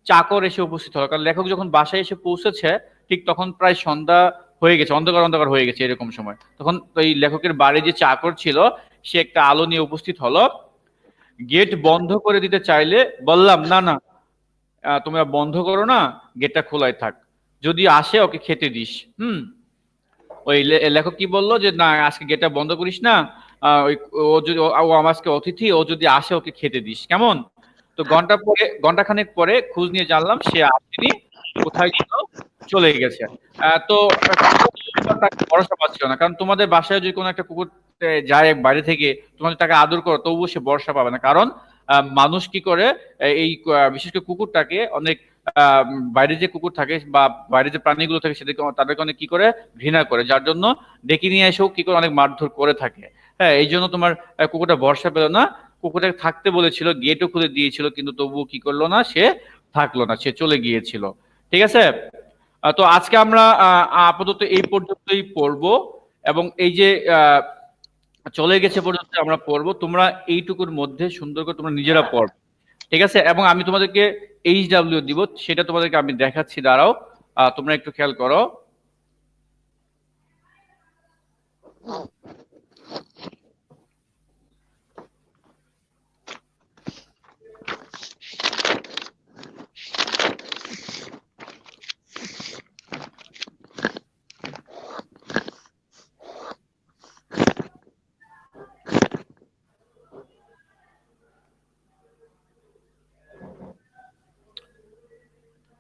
চাকর এসে উপস্থিত হলো, কারণ লেখক যখন বাসায় এসে পৌঁছেছে ঠিক তখন প্রায় সন্ধ্যা হয়ে গেছে, অন্ধকার অন্ধকার হয়ে গেছে এরকম সময়। তখন ওই লেখকের বাড়ি যে চাকর ছিল, সে একটা আলো নিয়ে উপস্থিত হলো। গেট বন্ধ করে দিতে চাইলে বললাম, "না না, তোমরা বন্ধ করো না, গেটটা খোলাই থাক, যদি আসে ওকে খেতে দিস।" ওই লেখক কি বললো যে, "না, আজকে গেটটা বন্ধ করিস না, ওই ও যদি ও আমার আজকে অতিথি, ও যদি আসে ওকে খেতে দিস, কেমন?" তো ঘন্টাখানেক পরে খোঁজ নিয়ে জানলাম সে আসেনি, কোথায় ছিল, চলে গেছে। তো তাকে ভরসা পাচ্ছিল না, কারণ তোমাদের বাসায় যদি কোনো একটা কুকুর যায় বাইরে থেকে, তোমরা যদি তাকে আদর করো, তবুও সে ভরসা পাবে না। কারণ মানুষ কি করে, এই বিশেষ করে কুকুরটাকে অনেক বাইরে যে কুকুর থাকে বা বাইরে যে প্রাণীগুলো থাকে তাদেরকে অনেক কি করে, ঘৃণা করে, যার জন্য ডেকে নিয়ে এসেও কি করে অনেক মারধর করে থাকে। হ্যাঁ, এই জন্য তোমার কুকুরটা ভরসা পেল না। কুকুরটাকে থাকতে বলেছিল, গেটও খুলে দিয়েছিল, কিন্তু তবুও কি করলো না, সে থাকলো না, সে চলে গিয়েছিল। ঠিক আছে? তো আজকে আমরা আপাতত এই পর্যন্তই পড়বো, এবং এই যে চলে গেছে পর্যন্ত আমরা পড়বো। তোমরা এইটুকুর মধ্যে সুন্দর করে তোমরা নিজেরা পড়বে, ঠিক আছে? এবং আমি তোমাদেরকে HW দিব, সেটা তোমাদেরকে আমি দেখাচ্ছি, দাঁড়াও, তোমরা একটু খেয়াল করো।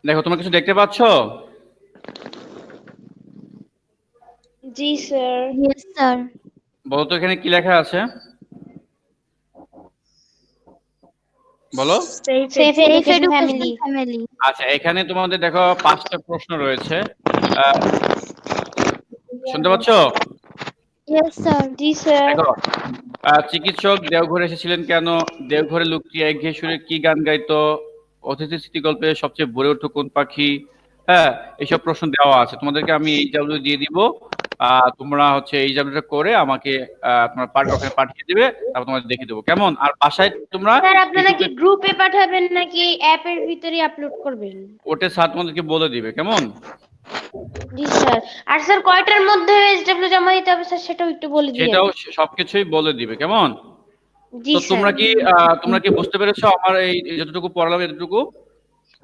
দেখো, তোমরা কিছু দেখতে পাচ্ছ? জি স্যার। Yes sir. বলো তো এখানে কি লেখা আছে, বলো। Safe safe education education family. Family. আচ্ছা, এখানে তোমাদের দেখো 5টা প্রশ্ন রয়েছে, আহ, শুনতে পাচ্ছ? Yes sir. জি স্যার। দেখো, চিকিৎসক দেওঘরে এসেছিলেন কেন? দেওঘরে লোকটি একঘেয়ে সুরে কি গান গাইতো? অতিথি স্মৃতি গল্পে সবচেয়ে ভরে ওঠে কোন পাখি? হ্যাঁ, এইসব প্রশ্ন দেওয়া আছে, তোমাদেরকে আমি HW দিয়ে দিব। তোমরা হচ্ছে HW করে আমাকে তোমার ওখানে পাঠিয়ে দিবে, তারপর তোমাদের দেখে দেবো, কেমন? আর বাসায় তোমরা স্যার, আপনারা কি গ্রুপে পাঠাবেন নাকি অ্যাপের ভিতরে আপলোড করবেন? ওটা স্যার তোমাদেরকে বলে দিবে, কেমন? জি স্যার। আর স্যার কয়টার মধ্যে এসডব্লিউ জমা দিতে হবে স্যার, সেটাও একটু বলে দিন। সেটাও সবকিছুই বলে দিবে, কেমন? জি তো স্যার। তোমরা কি বুঝতে পেরেছো আমার এই যতটুকু পড়ালাম এতটুকু?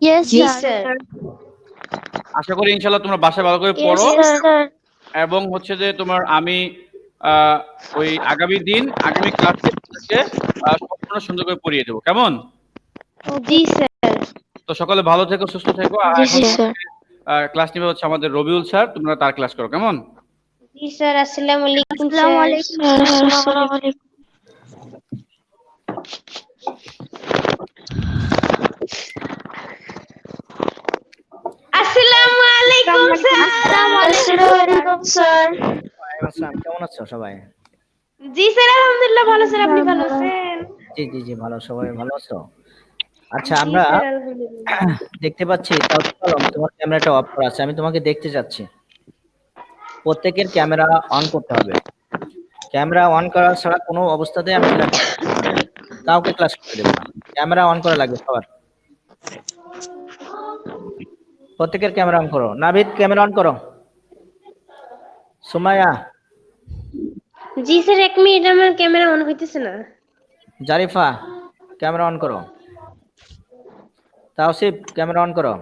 ইয়েস জি স্যার। স্যার। আশা করি ইনশাআল্লাহ তোমরা বাসায় ভালো করে পড়ো, Yes, স্যার। এবং হচ্ছে যে আমি ওই আগামী ক্লাসে সম্পূর্ণ সুন্দর করে পড়িয়ে দেবো, কেমন? জি স্যার। তো সকলে ভালো থেকো, সুস্থ থেকো। আর জি এখন স্যার। ক্লাস নেবে হচ্ছে আমাদের রবিউল স্যার, তোমরা তার ক্লাস করো, কেমন? জি স্যার। আসসালামু আলাইকুম আসসালামু স্যার। আলাইকুম। আসসালামু আলাইকুম। স্যার। ওয়ালাইকুম আসসালাম। কেমন আছো সবাই? জি স্যার, আলহামদুলিল্লাহ ভালো স্যার, আপনি ভালো আছেন? জি জি জি, ভালো, সবাই ভালো আছো? আচ্ছা, জি আমরা স্যার, আলহামদুলিল্লাহ। দেখতে পাচ্ছি, তাওসিফ আলম, তোমার ক্যামেরাটা অফ করা আছে, আমি তোমাকে দেখতে যাচ্ছি। প্রত্যেকের ক্যামেরা অন করতে হবে। ক্যামেরা অন করা ছাড়া কোনো অবস্থাতেই আমি ক্লাস কাউকে ক্লাস করতে দেবো না। ক্যামেরা অন করা লাগবে সবার। প্রত্যেকের ক্যামেরা অন করো। নাভিদ, ক্যামেরা অন করো। সুমাইয়া, জি স্যার, 1 মিনিট, আমার ক্যামেরা অন হইতেছে না। জারিফা, ক্যামেরা অন করো। তাওসিফ, ক্যামেরা অন করো।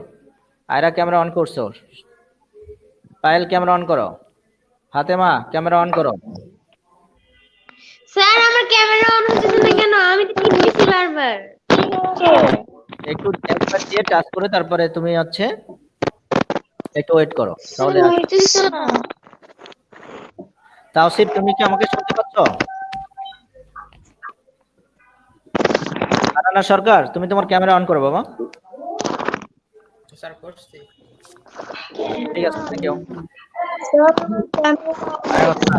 আয়রা, ক্যামেরা অন করছো। পায়েল, ক্যামেরা অন করো। ফাতেমা, ক্যামেরা অন করো। স্যার আমার ক্যামেরা অন হইতেছে না কেন? আমি তো টিপতেছি বারবার। একটু একবার দিয়ে টাচ করে তারপরে তুমি হচ্ছে একটু ওয়েট করো, তাহলে হইতেছে না। তাওসিফ, তুমি কি আমাকে শুনতে পাচ্ছ? আনানা সরকার, তুমি তোমার ক্যামেরা অন করো বাবা। স্যার করছি। ঠিক আছে, থ্যাংক ইউ। Sir, camera